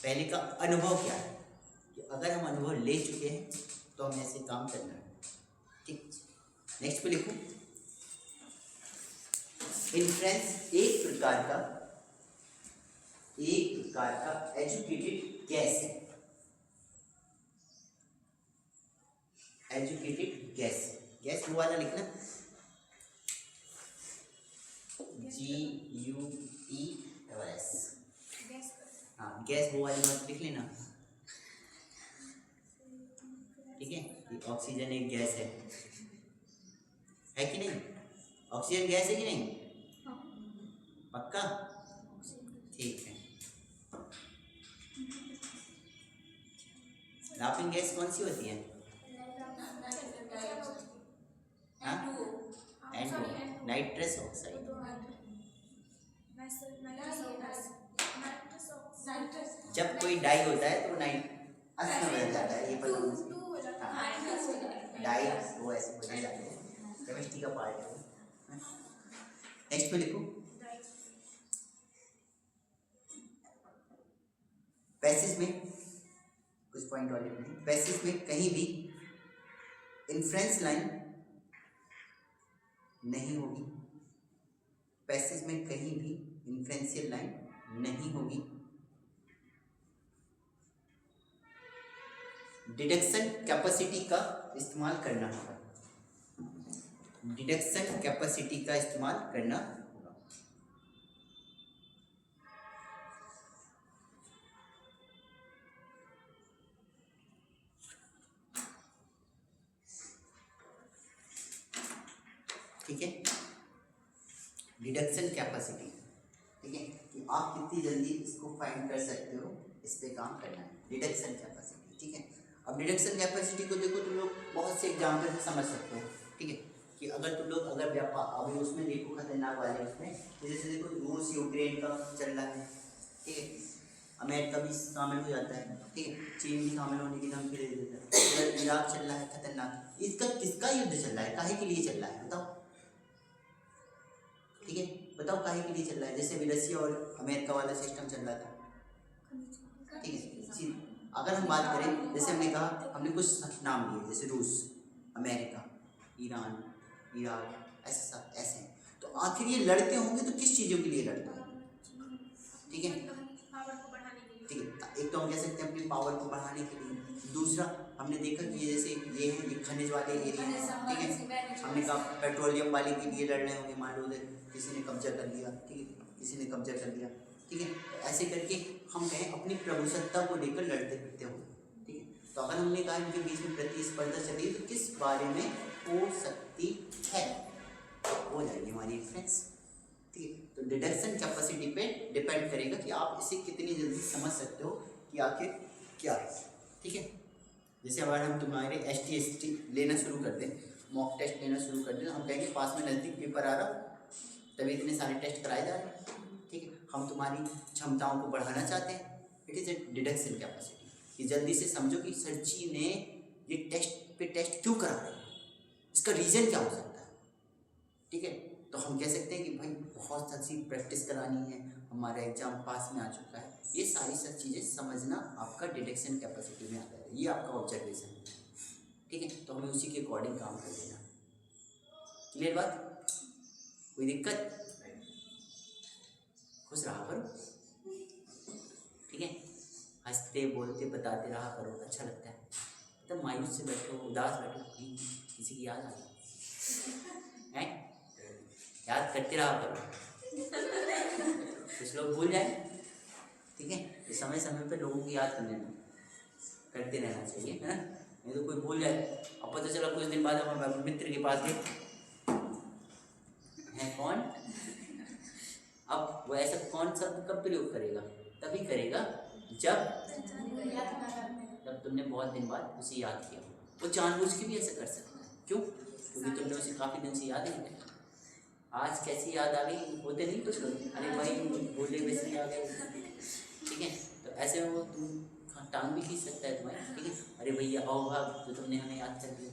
पहले का अनुभव क्या है, कि अगर हम अनुभव ले चुके हैं तो हमें ऐसे काम करना है, ठीक। नेक्स्ट पे लिखो, इन्फ्लुएंस एक प्रकार का एजुकेटेड गैस है, एजुकेटेड गैस, गैस वो वाला लिखना, GUES, हाँ गैस वो वाली मत लिख लेना, ठीक है। कि ऑक्सीजन एक गैस है कि नहीं, ऑक्सीजन गैस है कि नहीं, पक्का, ठीक है। लाफिंग गैस कौन सी होती है, नाइट्रस ऑक्साइड, जब कोई डाई होता है तो नाइट्रस में बदल जाता है, ये पता मुझे, डाई वो ऐसे बदल जाते हैं, केमिस्ट्री का पार्ट है। नेक्स्ट पे लिखो, पैसेज में कुछ पॉइंट और लिखने, पैसेज में कहीं भी इन्फ्लुएंस लाइन नहीं होगी, पैसेज में कहीं भी इन्फ्लुएंशियल लाइन नहीं होगी, डिडक्शन कैपेसिटी का इस्तेमाल करना होगा, डिडक्शन कैपेसिटी का इस्तेमाल करना होगा। ठीक है, डिडक्शन कैपेसिटी, ठीक है, कि आप कितनी जल्दी इसको फाइंड कर सकते हो, इस पे काम करना है, डिडक्शन कैपेसिटी। ठीक है, अब डिडक्शन कैपेसिटी को देखो तुम लोग बहुत से एग्जाम्पल से समझ सकते हो। ठीक है, कि अगर तुम लोग अगर व्यापार अभी उसमें देखो खतरनाक वाले उसमें, तो जैसे देखो रूस यूक्रेन का चल रहा है, ठीक है, अमेरिका भी शामिल हो जाता है, ठीक है, चीन भी शामिल होने की धमकी दे देता है, इधर इराक चल रहा है खतरनाक, इसका किसका युद्ध चल रहा है, काहे के लिए चल रहा है बताओ। ठीक है, बताओ काहे के लिए चल रहा है, जैसे अभी रशिया और अमेरिका वाला सिस्टम चल रहा था। ठीक है, अगर हम बात करें, जैसे हमने कहा, हमने कुछ नाम लिए जैसे रूस, अमेरिका, ईरान, इराक, ऐसे सब ऐसे, तो आखिर ये लड़ते होंगे तो किस चीज़ों के लिए लड़ते होंगे। ठीक है, ठीक है, एक तो हम कह सकते हैं अपनी पावर को बढ़ाने के लिए, दूसरा हमने देखा कि ये जैसे ये है ये खनिज वाले एरिया, ठीक है, हमने कहा पेट्रोलियम वाले के लिए लड़ रहे होंगे, मान लो किसी ने कब्जा कर लिया, ठीक है, किसी ने कब्जा कर लिया, ठीक है, तो ऐसे करके हम कहें अपनी प्रभुसत्ता को लेकर लड़ते फिरते हो। ठीक है, तो अगर हमने कहा इनके बीच में प्रतिस्पर्धा चली तो किस बारे में हो सकती है, हो जाएगी हमारी फ्रेंड्स। ठीक है, तो डिडक्शन कैपेसिटी पे डिपेंड करेगा कि आप इसे कितनी जल्दी समझ सकते हो कि आखिर क्या है। ठीक है, जैसे अगर हम तुम्हारे ST लेना शुरू कर दें, मॉक टेस्ट लेना शुरू कर दें, तो हम कहेंगे पास में नज़दीक पेपर आ रहा, तभी इतने सारे टेस्ट कराए जा रहे हैं। ठीक है, हम तुम्हारी क्षमताओं को बढ़ाना चाहते हैं, it is a deduction capacity, कि जल्दी से समझो कि सर जी ने ये टेस्ट पे टेस्ट क्यों करा रहे हैं, इसका रीज़न क्या हो सकता है। ठीक है, तो हम कह सकते हैं कि भाई बहुत सी प्रैक्टिस करानी है, हमारा एग्जाम पास में आ चुका है, ये सारी सब चीज़ें समझना आपका डिडक्शन कैपेसिटी में आता है, ये आपका ऑब्जर्वेशन है। ठीक है, तो हमें उसी के अकॉर्डिंग काम कर देना। क्लियर बात, कोई दिक्कत, खुश रहा करो। ठीक है, हंसते बोलते बताते रहा करो, अच्छा लगता है। मतलब मायूस से बैठो, उदास बैठो, किसी की याद आ गई है, याद करते रहा करो, कुछ लोग भूल जाए। ठीक है, तो समय समय पे लोगों की याद करते रहना चाहिए, है ना, नहीं तो कोई भूल जाए। अब पता चला कुछ दिन बाद हम मित्र के पास गए हैं, कौन, अब वो ऐसा कौन शब्द कब प्रयोग करेगा, तभी करेगा जब तुमने बहुत दिन बाद उसे याद किया। वो जानबूझ के भी ऐसा कर सकता है, क्यों, क्योंकि तुमने उसे काफ़ी दिन से याद नहीं किया। आज कैसी याद आ गई, होते नहीं कुछ लोग, अरे भाई भूले वैसे आ गए। ठीक है, तो ऐसे में वो तुम टांग भी खींच सकता है तुम्हारी। ठीक है, अरे भैया आओ भाग, तो तुमने हमें याद कर दिया,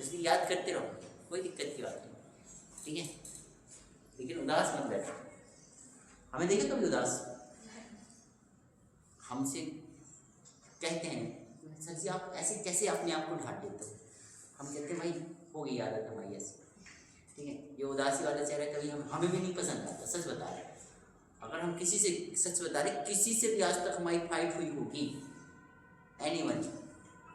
इसलिए याद करते रहो, कोई दिक्कत की बात नहीं। ठीक है, लेकिन उदास मत बैठो। हमें देखे कभी उदास, हमसे कहते हैं सर जी आप ऐसे कैसे अपने आप को ढांट देते हो, हम कहते हैं भाई हो गई आदत हमारी ऐसी। ठीक है, ये उदासी वाला चेहरा कभी हमें भी नहीं पसंद आता, सच बता रहे। अगर हम किसी से सच बता रहे, किसी से भी आज तक हमारी फाइट हुई होगी एनीवन,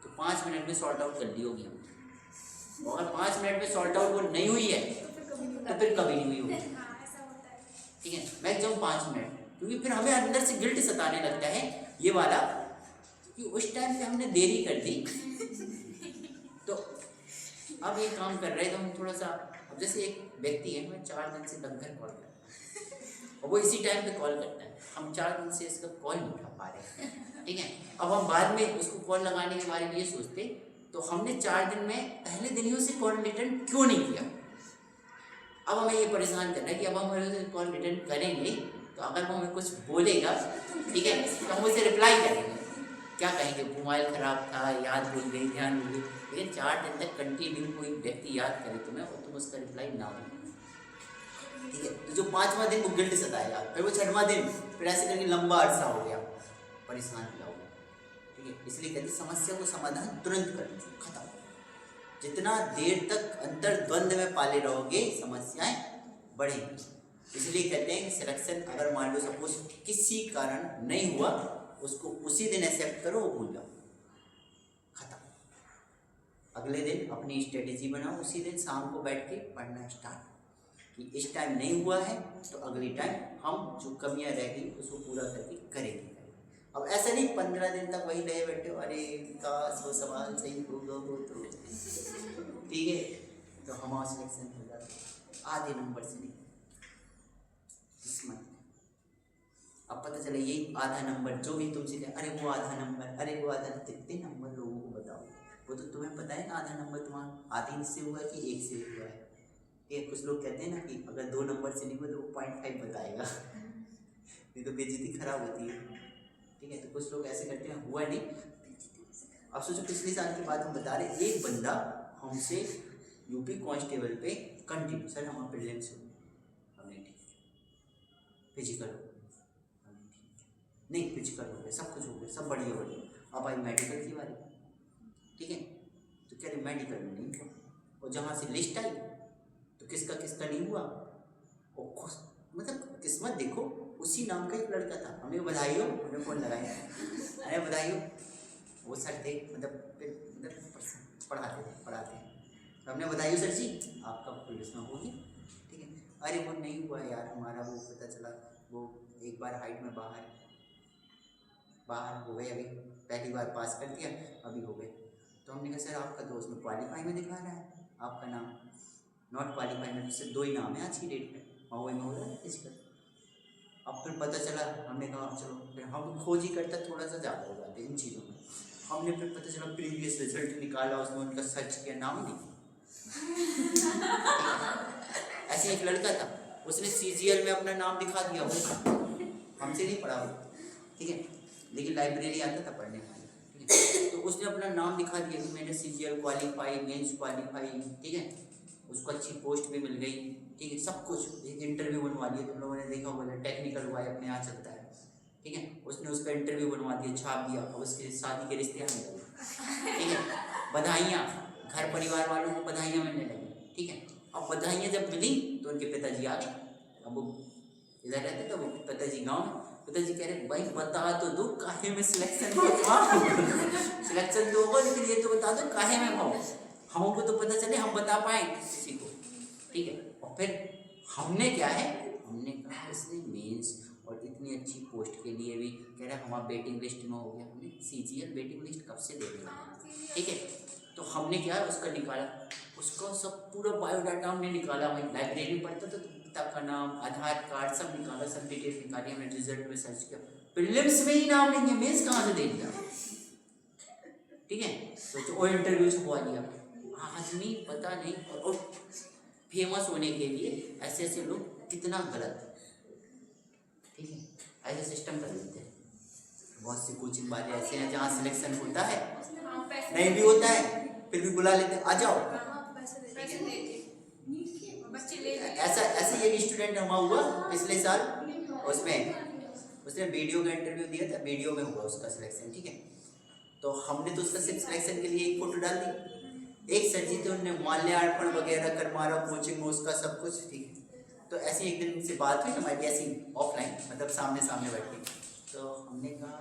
तो 5 मिनट में सॉर्ट आउट कर ली होगी हम। और अगर 5 मिनट में सॉर्ट आउट वो नहीं हुई है तो फिर कभी नहीं हुई होगी। ठीक है, मैक्सिमम 5 मिनट, क्योंकि फिर हमें अंदर से गिल्ट सताने लगता है ये वाला, कि उस टाइम पे हमने देरी कर दी। तो अब ये काम कर रहे तो हम थोड़ा सा, अब जैसे एक व्यक्ति है, मैं 4 दिन से लगभग कॉल कर रहा हूँ और वो इसी टाइम पे कॉल करता है, हम 4 दिन से इसका कॉल नहीं उठा पा रहे। ठीक है, अब हम बाद में उसको कॉल लगाने के बारे में ये सोचते तो हमने 4 दिन में पहले दिन ही उसे कॉल रिटर्न क्यों नहीं किया। अब हमें ये परेशान करना है कि अब हम उसे कॉल रिटर्न करेंगे तो अगर वो हमें कुछ बोलेगा, ठीक है, तो हम उसे रिप्लाई करेंगे, क्या कहेंगे, मोबाइल ख़राब था, याद भूल गई, ध्यान भूल गई। लेकिन 4 दिन तक कंटिन्यू कोई व्यक्ति याद करे तुम्हें और तुम उसका रिप्लाई ना हो, ठीक है, तो जो 5वां दिन वो गिल्ट सताएगा, फिर वो 6वां दिन, फिर ऐसे करके लंबा अरसा हो गया, परेशान किया होगा। ठीक है, इसलिए कहते समस्या को समाधान तुरंत कर दो, खत्म। जितना देर तक अंतर द्वंद्व में पाले रहोगे समस्याएं बढ़ेंगी। इसलिए कहते हैं कि सिलेक्शन अगर मान लो सपोज किसी कारण नहीं हुआ, उसको उसी दिन एक्सेप्ट करो, वो भूल जाओ, खत्म। अगले दिन अपनी स्ट्रेटेजी बनाओ, उसी दिन शाम को बैठ के पढ़ना स्टार्ट कि इस टाइम नहीं हुआ है तो अगली टाइम हम जो कमियां रह गई उसको पूरा करके करेंगे। अब ऐसा नहीं 15 दिन तक वही रहे बैठे हो, अरे काश वो सवाल सही होगा हो तो ठीक है, तो हमारा सिलेक्शन हो जाता आधे नंबर से नहीं किस्मत। अब पता चले यही आधा नंबर जो भी तुमसे कहे अरे वो आधा नंबर, अरे वो आधा, कितने नंबर लोगों को बताओ, वो तो तुम्हें पता है ना आधा नंबर तुम्हारा आधे से हुआ कि 1 से हुआ है। ये कुछ लोग कहते हैं ना कि अगर 2 नंबर से नहीं हुआ तो वो 0.5 बताएगा नहीं तो बेइज्जती खराब होती है, ठीक है। तो कुछ लोग ऐसे करते हैं, हुआ नहीं। अब सोचो पिछले साल की बात हम बता रहे, एक बंदा हमसे यूपी कांस्टेबल पे कंटिन्यू, सर हमारा प्रीलिम्स हो, हमने ठीक, फिजिकल हो, हमने ठीक, नहीं फिजिकल हो गया, सब कुछ हो गया, सब बढ़िया बढ़िया। अब आई मेडिकल की बारी, ठीक है, तो कह रहे मेडिकल में नहीं हुआ, और जहाँ से लिस्ट आई तो किसका किसका नहीं हुआ, और मतलब किस्मत देखो, उसी नाम का एक लड़का था, हमें बधाई हो, हमने फोन लगाया, अरे बधाई हो, वो सर थे मतलब पढ़ाते हैं, तो हमने बधाई हो सर जी आपका पुलिस में होगी, ठीक है। अरे वो नहीं हुआ यार हमारा, वो पता चला वो एक बार हाइट में बाहर हो गए, अभी पहली बार पास कर दिया, अभी हो गए। तो हमने कहा सर आपका दोस्त में क्वालिफाई में दिखा रहा है, आपका नाम नॉट क्वालिफाई में, सिर्फ 2 ही नाम है आज की डेट में, और वही में हो रहा है फिजिकल। अब फिर पता चला, हमने कहा चलो फिर हम खोज ही करता थोड़ा सा ज़्यादा हो जाते इन चीज़ों में। हमने फिर पता चला प्रीवियस रिजल्ट निकाला, उसमें उनका सर्च किया, नाम ही नहीं ऐसे एक लड़का था, उसने CGL में अपना नाम दिखा दिया, वो हमसे नहीं पढ़ा वो, ठीक है, लेकिन लाइब्रेरी आता था पढ़ने के लिए, ठीक है। तो उसने अपना नाम दिखा दिया कि मैंने CGL क्वालिफाई, मेंस क्वालिफाई, ठीक है, उसको अच्छी पोस्ट भी मिल गई, ठीक है, सब कुछ, एक इंटरव्यू बनवा दिया, तुम लोगों ने देखा होगा टेक्निकल हुआ है अपने यहाँ चलता है, ठीक है, उसने उसका इंटरव्यू बनवा दिया, छाप दिया, अब उसके शादी के रिश्ते आने लगे, ठीक है, बधाइयाँ, घर परिवार वालों को बधाइयाँ मिलने लगी, ठीक है। अब बधाइयाँ जब मिली तो उनके पिताजी आ गए, अब वो इधर रहते तो वो पिताजी गाँव में, पिताजी कह रहे भाई बता तो दो काहे में सिलेक्शन सिलेक्शन तो होगा, लेकिन ये तो बता दो काहे में भाव, हमको तो पता चले हम बता पाए किसी को, ठीक है। और फिर हमने क्या है, हमने कहा इसने मेंस और इतनी अच्छी पोस्ट के लिए भी कह रहा हमारा वेटिंग लिस्ट में हो गया, हमने CGL वेटिंग लिस्ट कब से दे दिया, ठीक है। तो हमने क्या उसका निकाला, उसका सब पूरा बायोडाटा हमने निकाला, वही लाइब्रेरी में पढ़ता था, तो पिता का नाम, आधार कार्ड सब निकाला, सब डिटेल निकाली, हमने रिजल्ट में सर्च किया, प्रीलिम्स में ही नाम नहीं है, मेंस कहाँ से दे दिया, ठीक है। तो वो इंटरव्यू छपवा दिया, आदमी पता नहीं, और फेमस होने के लिए ऐसे ऐसे लोग कितना गलत, ठीक है, ऐसे सिस्टम कर देते हैं। बहुत सी कोचिंग वाले ऐसे हैं जहाँ सिलेक्शन होता है, नहीं भी होता है, फिर भी बुला लेते आ जाओ, ऐसा एक स्टूडेंट हमारा हुआ पिछले साल, उसमें उसने वीडियो का इंटरव्यू दिया था, वीडियो में हुआ उसका सिलेक्शन, ठीक है। तो हमने तो उसका सिर्फ सिलेक्शन के लिए एक फोटो डाल दी, एक सर जी थे उन्होंने माल्यार्पण वगैरह कर मारा कोचिंग में उसका सब कुछ, ठीक है। तो ऐसी एक दिन उनसे बात हुई हमारी, ऐसी ऑफलाइन, मतलब सामने बैठ के, तो हमने कहा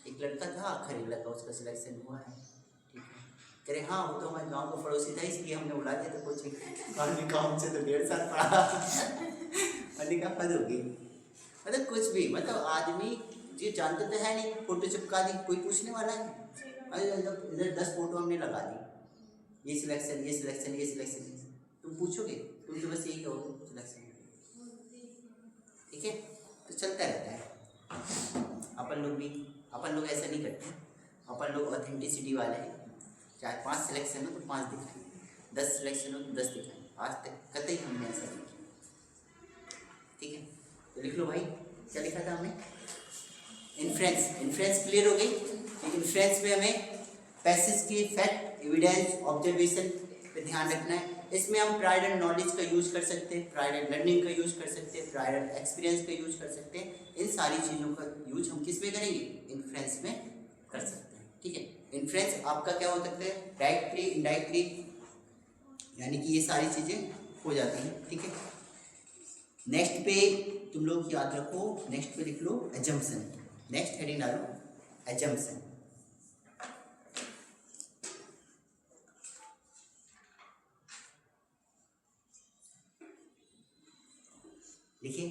एक लड़का था आखिरी लड़का, उसका सिलेक्शन हुआ है, ठीक है, कह रहे हाँ वो तो हमारे गांव का पड़ोसी था इसलिए हमने बुला दिया था कोचिंग, और भी काम से तो 1.5 साल पढ़ा मैंने कहा हद होगी, मतलब कुछ भी, मतलब आदमी ये जानते तो है नहीं, फोटो चिपका दी, कोई पूछने वाला है, अरे इधर 10 फोटो हमने लगा दी, ये सिलेक्शन ये सिलेक्शन ये सिलेक्शन, तुम पूछोगे, तुम तो बस यही कहोगे सिलेक्शन, ठीक है। तो चलता रहता है, अपन लोग ऐसा नहीं करते, अपन लोग ऑथेंटिसिटी वाले हैं, चाहे 5 सिलेक्शन हो तो 5 दिखाएं, 10 सिलेक्शन हो तो 10 दिखाएं, आज तक कतई हमने ऐसा नहीं किया, ठीक है। तो लिख लो भाई, क्या लिखा था हमने, इन्फ्रेंस क्लियर हो गई, इन्फ्रेंस में हमें पैसेज की फैक्ट, एविडेंस, ऑब्जर्वेशन पे ध्यान रखना है। इसमें हम प्रायर एंड नॉलेज का यूज कर सकते हैं, प्रायर एंड लर्निंग का यूज कर सकते हैं, प्रायर एंड एक्सपीरियंस का यूज कर सकते हैं, इन सारी चीज़ों का यूज हम किस में करेंगे, इन्फ्रेंस में कर सकते हैं, ठीक है। इन्फ्रेंस आपका क्या हो सकता है, डायरेक्टली इनडायरेक्टली, यानी कि ये सारी चीज़ें हो जाती हैं, ठीक है। नेक्स्ट पे तुम लोग याद रखो, नेक्स्ट पे लिख लो एजम्पशन, नेक्स्ट हेडिंग डालो एजम्पशन, देखिए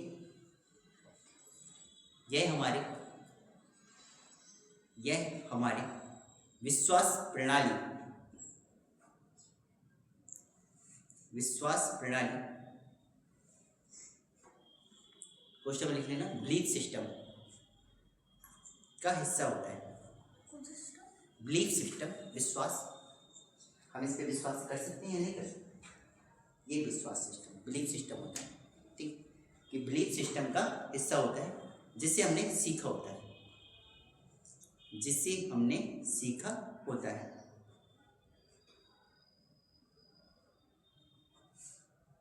यह हमारे विश्वास प्रणाली क्वेश्चन में लिख लेना, बिलीफ सिस्टम का हिस्सा होता है। बिलीफ सिस्टम, विश्वास, हम इस पे विश्वास कर सकते हैं या नहीं कर सकते, ये विश्वास सिस्टम बिलीफ सिस्टम होता है। ठीक, कि बिलीफ सिस्टम का हिस्सा होता है जिससे हमने सीखा होता है,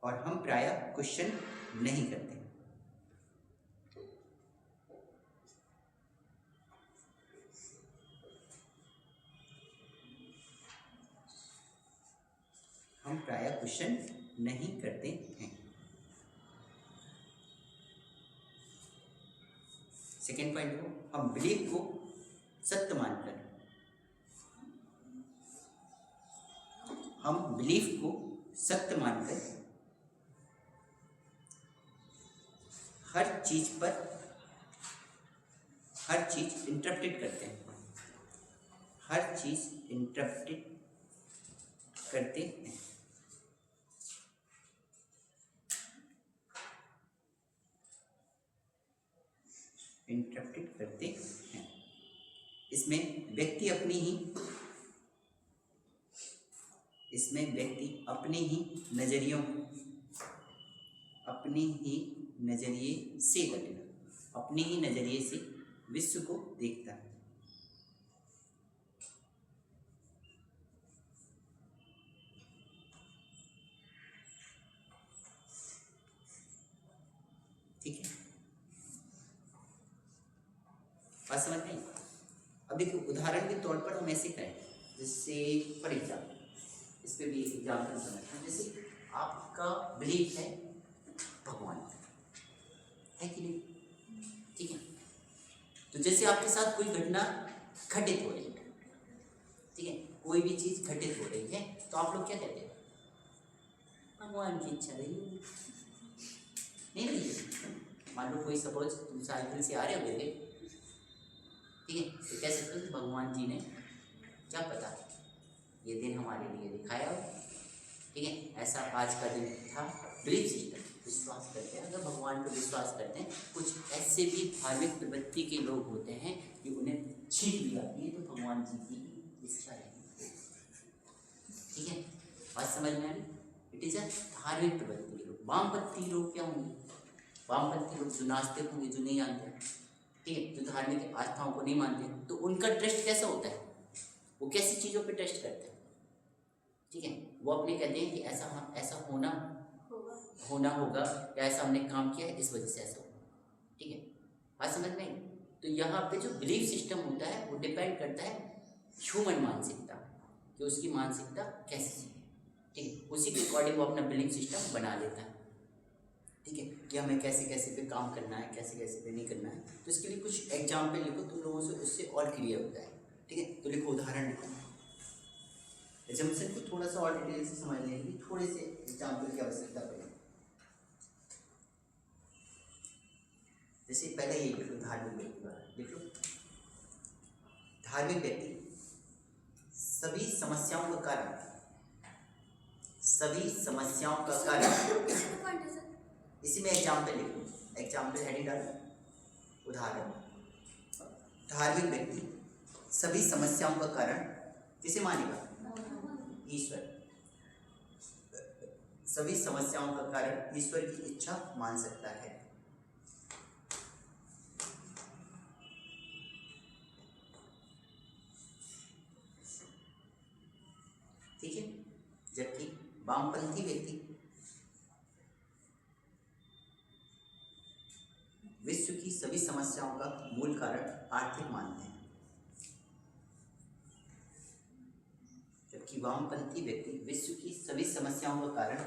और हम प्रायः क्वेश्चन नहीं करते। हैं। सेकेंड पॉइंट को, हम बिलीफ को सत्य मानकर हर चीज इंटरप्रेट करते हैं। इसमें व्यक्ति अपने ही नजरिए से विश्व को देखता है। ठीक है, बात समझ में आई? अब देखिए उदाहरण के तौर पर हम ऐसे करें, जैसे फॉर एग्जाम्पल, इस पे भी एक एग्जाम्पल समझते हैं। जैसे आपका बिलीफ है भगवान है कि नहीं, ठीक है, तो जैसे आपके साथ कोई घटना घटित हो रही है, ठीक है, कोई भी चीज घटित हो रही है, तो आप लोग क्या कहते हैं, भगवान की इच्छा रही होगी, नहीं रही है। मान लो कोई सपोज तुम साइकिल से आ रहे हो, ठीक है, तो कह सकते हो भगवान जी ने क्या पता ये दिन हमारे लिए दिखाया हो, ठीक है, ऐसा आज का दिन था। बिलीफ सिस्टम, विश्वास करते हैं, अगर भगवान पर विश्वास करते हैं। कुछ ऐसे भी धार्मिक प्रवृत्ति के लोग होते हैं कि उन्हें छींक भी आती है, तो भगवान जी की इच्छा है, ठीक है, बात समझ में आ रही? इट इज अ धार्मिक प्रवृत्ति लोग। वामपंथी लोग क्या होंगे, वामपंथी लोग जो नास्तिक होंगे, जो नहीं जानते, ठीक है, जो धार्मिक आस्थाओं को नहीं मानते, तो उनका ट्रस्ट कैसा होता है, वो कैसी चीज़ों पे ट्रस्ट करते हैं, ठीक है, वो अपने कहते हैं कि ऐसा होना होगा, या ऐसा हमने काम किया है, इस वजह से ऐसा होगा, ठीक है, बात समझ में आई? तो यहाँ पे जो बिलीफ सिस्टम होता है वो डिपेंड करता है ह्यूमन मानसिकता, कि उसकी मानसिकता कैसी है, ठीक है, उसी के अकॉर्डिंग वो अपना बिलीफ सिस्टम बना लेता है, ठीक है, कि हमें कैसे कैसे पे काम करना है, कैसे कैसे पे नहीं करना है। तो इसके लिए कुछ एग्जाम्पल लिखो, तुम लोगों से उससे और क्लियर होता है, ठीक है, तो लिखो, उदाहरण लिखो। एग्जाम्पल को थोड़ा सा और डिटेल से समझ लेंगे, थोड़े से एग्जाम्पल की आवश्यकता पड़ेगी। जैसे पहले ये लिखो, धार्मिक व्यक्ति का लिख लो। धार्मिक व्यक्ति सभी समस्याओं का कारण इसी में एग्जाम्पल लिखो, एग्जाम्पल हेडिंग डालो, उदाहरण। धार्मिक व्यक्ति सभी समस्याओं का कारण किसे मानेगा, ईश्वर। सभी समस्याओं का कारण ईश्वर की इच्छा मान सकता है। ठीक है, जबकि वामपंथी व्यक्ति विश्व की सभी समस्याओं का मूल कारण आर्थिक मानते हैं। जबकि वामपंथी व्यक्ति विश्व की सभी समस्याओं का कारण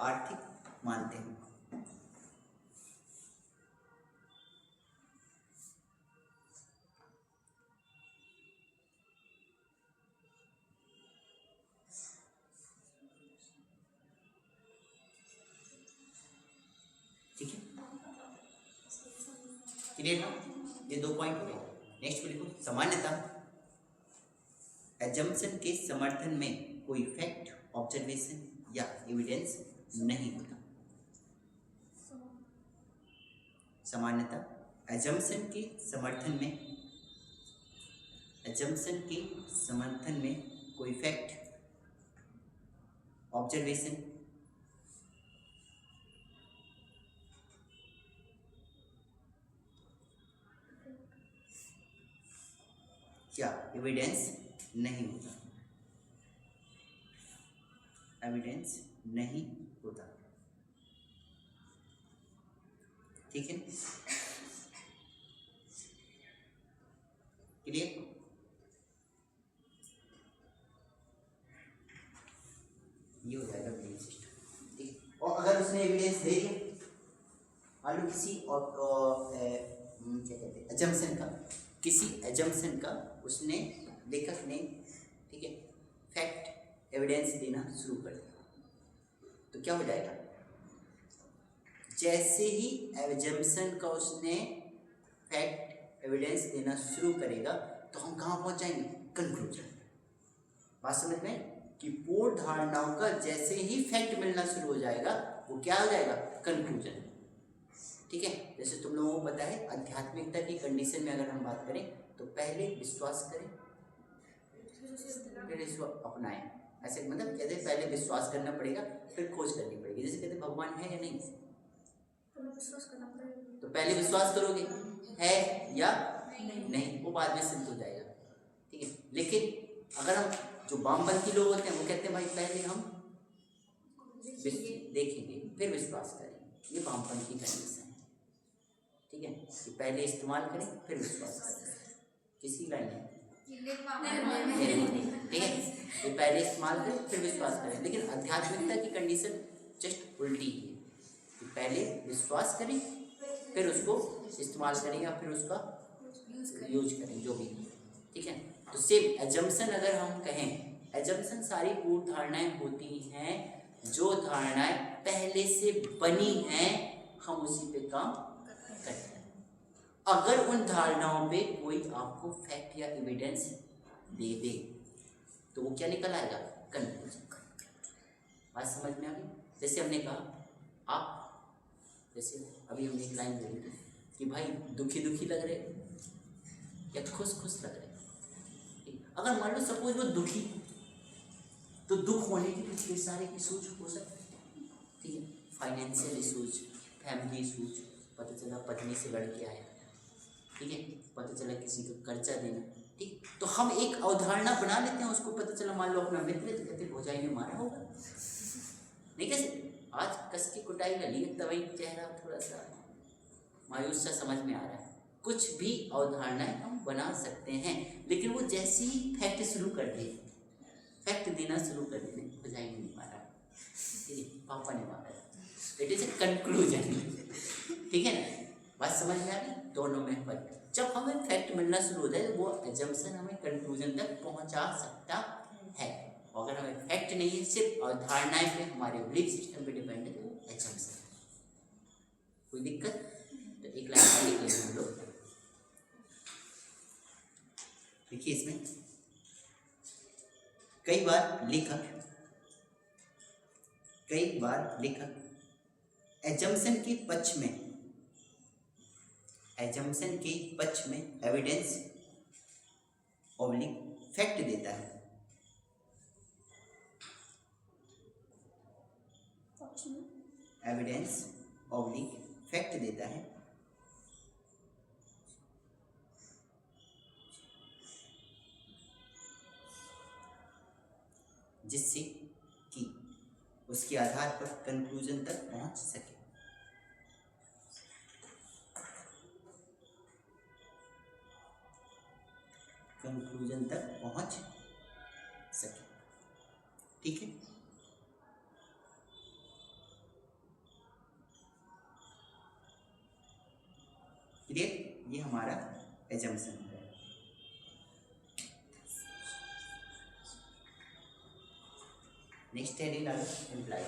आर्थिक मानते हैं। ठीक है, क्लियर ना? ये 2 पॉइंट हो गए। नेक्स्ट पे लिखो सामान्यतः एजम्पशन के समर्थन में कोई फैक्ट, ऑब्जर्वेशन या एविडेंस नहीं होता। सामान्यतः एजम्पशन के समर्थन में कोई फैक्ट, ऑब्जर्वेशन या एविडेंस नहीं होता। ठीक है, क्लियर? ये हो जाएगा बिलीफ सिस्टम। ठीक है, और अगर उसने एविडेंस दे दिया, मान लो किसी और क्या कहते हैं एजम्पशन का उसने, लेखक ने, ठीक है, फैक्ट, एविडेंस देना शुरू कर दिया, तो क्या हो जाएगा? जैसे ही एजम्पशन का उसने फैक्ट, एविडेंस देना शुरू करेगा तो हम कहाँ पहुँच जाएंगे? कंक्लूजन। बात समझ में? कि पूर्ण धारणाओं का जैसे ही फैक्ट मिलना शुरू हो जाएगा वो क्या हो जाएगा? कंक्लूजन। ठीक है, जैसे तुम लोगों को पता है आध्यात्मिकता की कंडीशन में अगर हम बात करें तो पहले विश्वास करें फिर इसको अपनाएं। ऐसे मतलब कहते हैं पहले विश्वास करना पड़ेगा फिर खोज करनी पड़ेगी। जैसे कहते हैं भगवान है या नहीं, तो पहले विश्वास करोगे है या नहीं, वो बाद में सिद्ध हो जाएगा। ठीक है, लेकिन अगर हम जो वामपंथी लोग होते हैं वो कहते हैं भाई पहले हम देखेंगे फिर विश्वास करेंगे, ये वामपंथी कंडीशन है। ठीक है, कि पहले इस्तेमाल करें फिर विश्वास करें। किसी लाइन है? ठीक है, ये पहले इस्तेमाल करें फिर विश्वास करें, लेकिन आध्यात्मिकता की कंडीशन जस्ट उल्टी है कि पहले विश्वास करें फिर उसको इस्तेमाल करें या फिर उसका यूज करें, जो भी। ठीक है, तो सेम एजम्पशन अगर हम कहें, एजम्पशन सारी पूर्व धारणाएं होती हैं, जो धारणाएं पहले से बनी हैं हम उसी पे काम करते हैं। अगर उन धारणाओं पे कोई आपको फैक्ट या एविडेंस दे दे तो वो क्या निकल आएगा? कंक्लूजन। बात समझ में आ गई? जैसे हमने कहा आप, जैसे अभी हमने एक लाइन बोली थी कि भाई दुखी दुखी लग रहे या खुश खुश लग रहे। अगर मान लो सपोज वो दुखी, तो दुख होने के पिछले सारे इशूज हो सकते हैं। ठीक है, फाइनेंशियल इशूज, फैमिली इशूज, पता चला पत्नी से लड़ के आया, ठीक है, पता चला किसी को कर्जा देना। ठीक, तो हम एक अवधारणा बना लेते हैं उसको, पता चला मान लो अपना मित्र है तो कहते भौजाई ने मारा होगा, नहीं कैसे आज कस की कुटाई कर ली तभी चेहरा थोड़ा सा मायूस सा समझ में आ रहा है। कुछ भी अवधारणाएं हम बना सकते हैं, लेकिन वो जैसे ही फैक्ट शुरू कर दे, फैक्ट देना शुरू कर देने भौजाई ने मारा, ठीक है, पापा ने मारा, इट इज ए कंक्लूजन। ठीक है ना? बात समझ में आ गई? दोनों में फर्क। जब हमें फैक्ट मिलना शुरू हो जाए वो एजम्पशन हमें कंक्लूजन तक पहुंचा सकता है। अगर हमें फैक्ट नहीं है, सिर्फ अवधारणाएं पे, हमारे बिलीफ सिस्टम पे डिपेंड है, तो एजम्पशन। कोई दिक्कत? तो एक लाइन और लिख लेंगे हम लोग। देखिए इसमें कई बार लेखक एजम्पशन के पक्ष में एविडेंस ऑब्लिक फैक्ट देता है। एविडेंस ऑब्लिक फैक्ट देता है, जिससे कि उसके आधार पर कंक्लूजन तक पहुंच सके। ठीक है, क्लियर? ये हमारा एजम्पशन है। नेक्स्ट हेडिंग आ गई इम्प्लाई।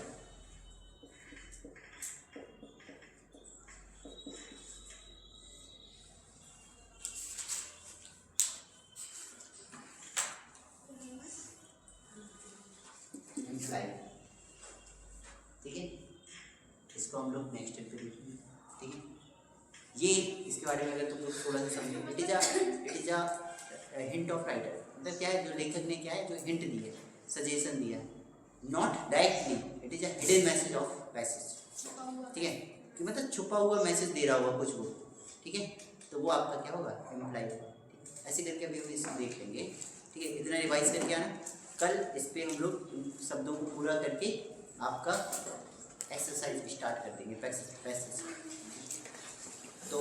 इम्प्लाई। ठीक है, इसको हम लोग नेक्स्ट स्टेप पे देखेंगे। ठीक है, ये इसके बारे में अगर तुम लोग थोड़ा सा समझो, it is a hint of writer, मतलब क्या है, जो लेखक ने क्या है, जो हिंट दी है, सजेशन दिया, not directly, it is a hidden message of passage. ठीक है, कि मतलब छुपा हुआ मैसेज दे रहा होगा कुछ वो। ठीक है, तो वो आपका क्या होगा, इम्प्लाई होगा। ऐसे करके अभी हम इसे देख लेंगे। ठीक है, इतना रिवाइज करके आना, कल इस पर हम लोग शब्दों को पूरा करके आपका एक्सरसाइज स्टार्ट कर देंगे पैसेज। तो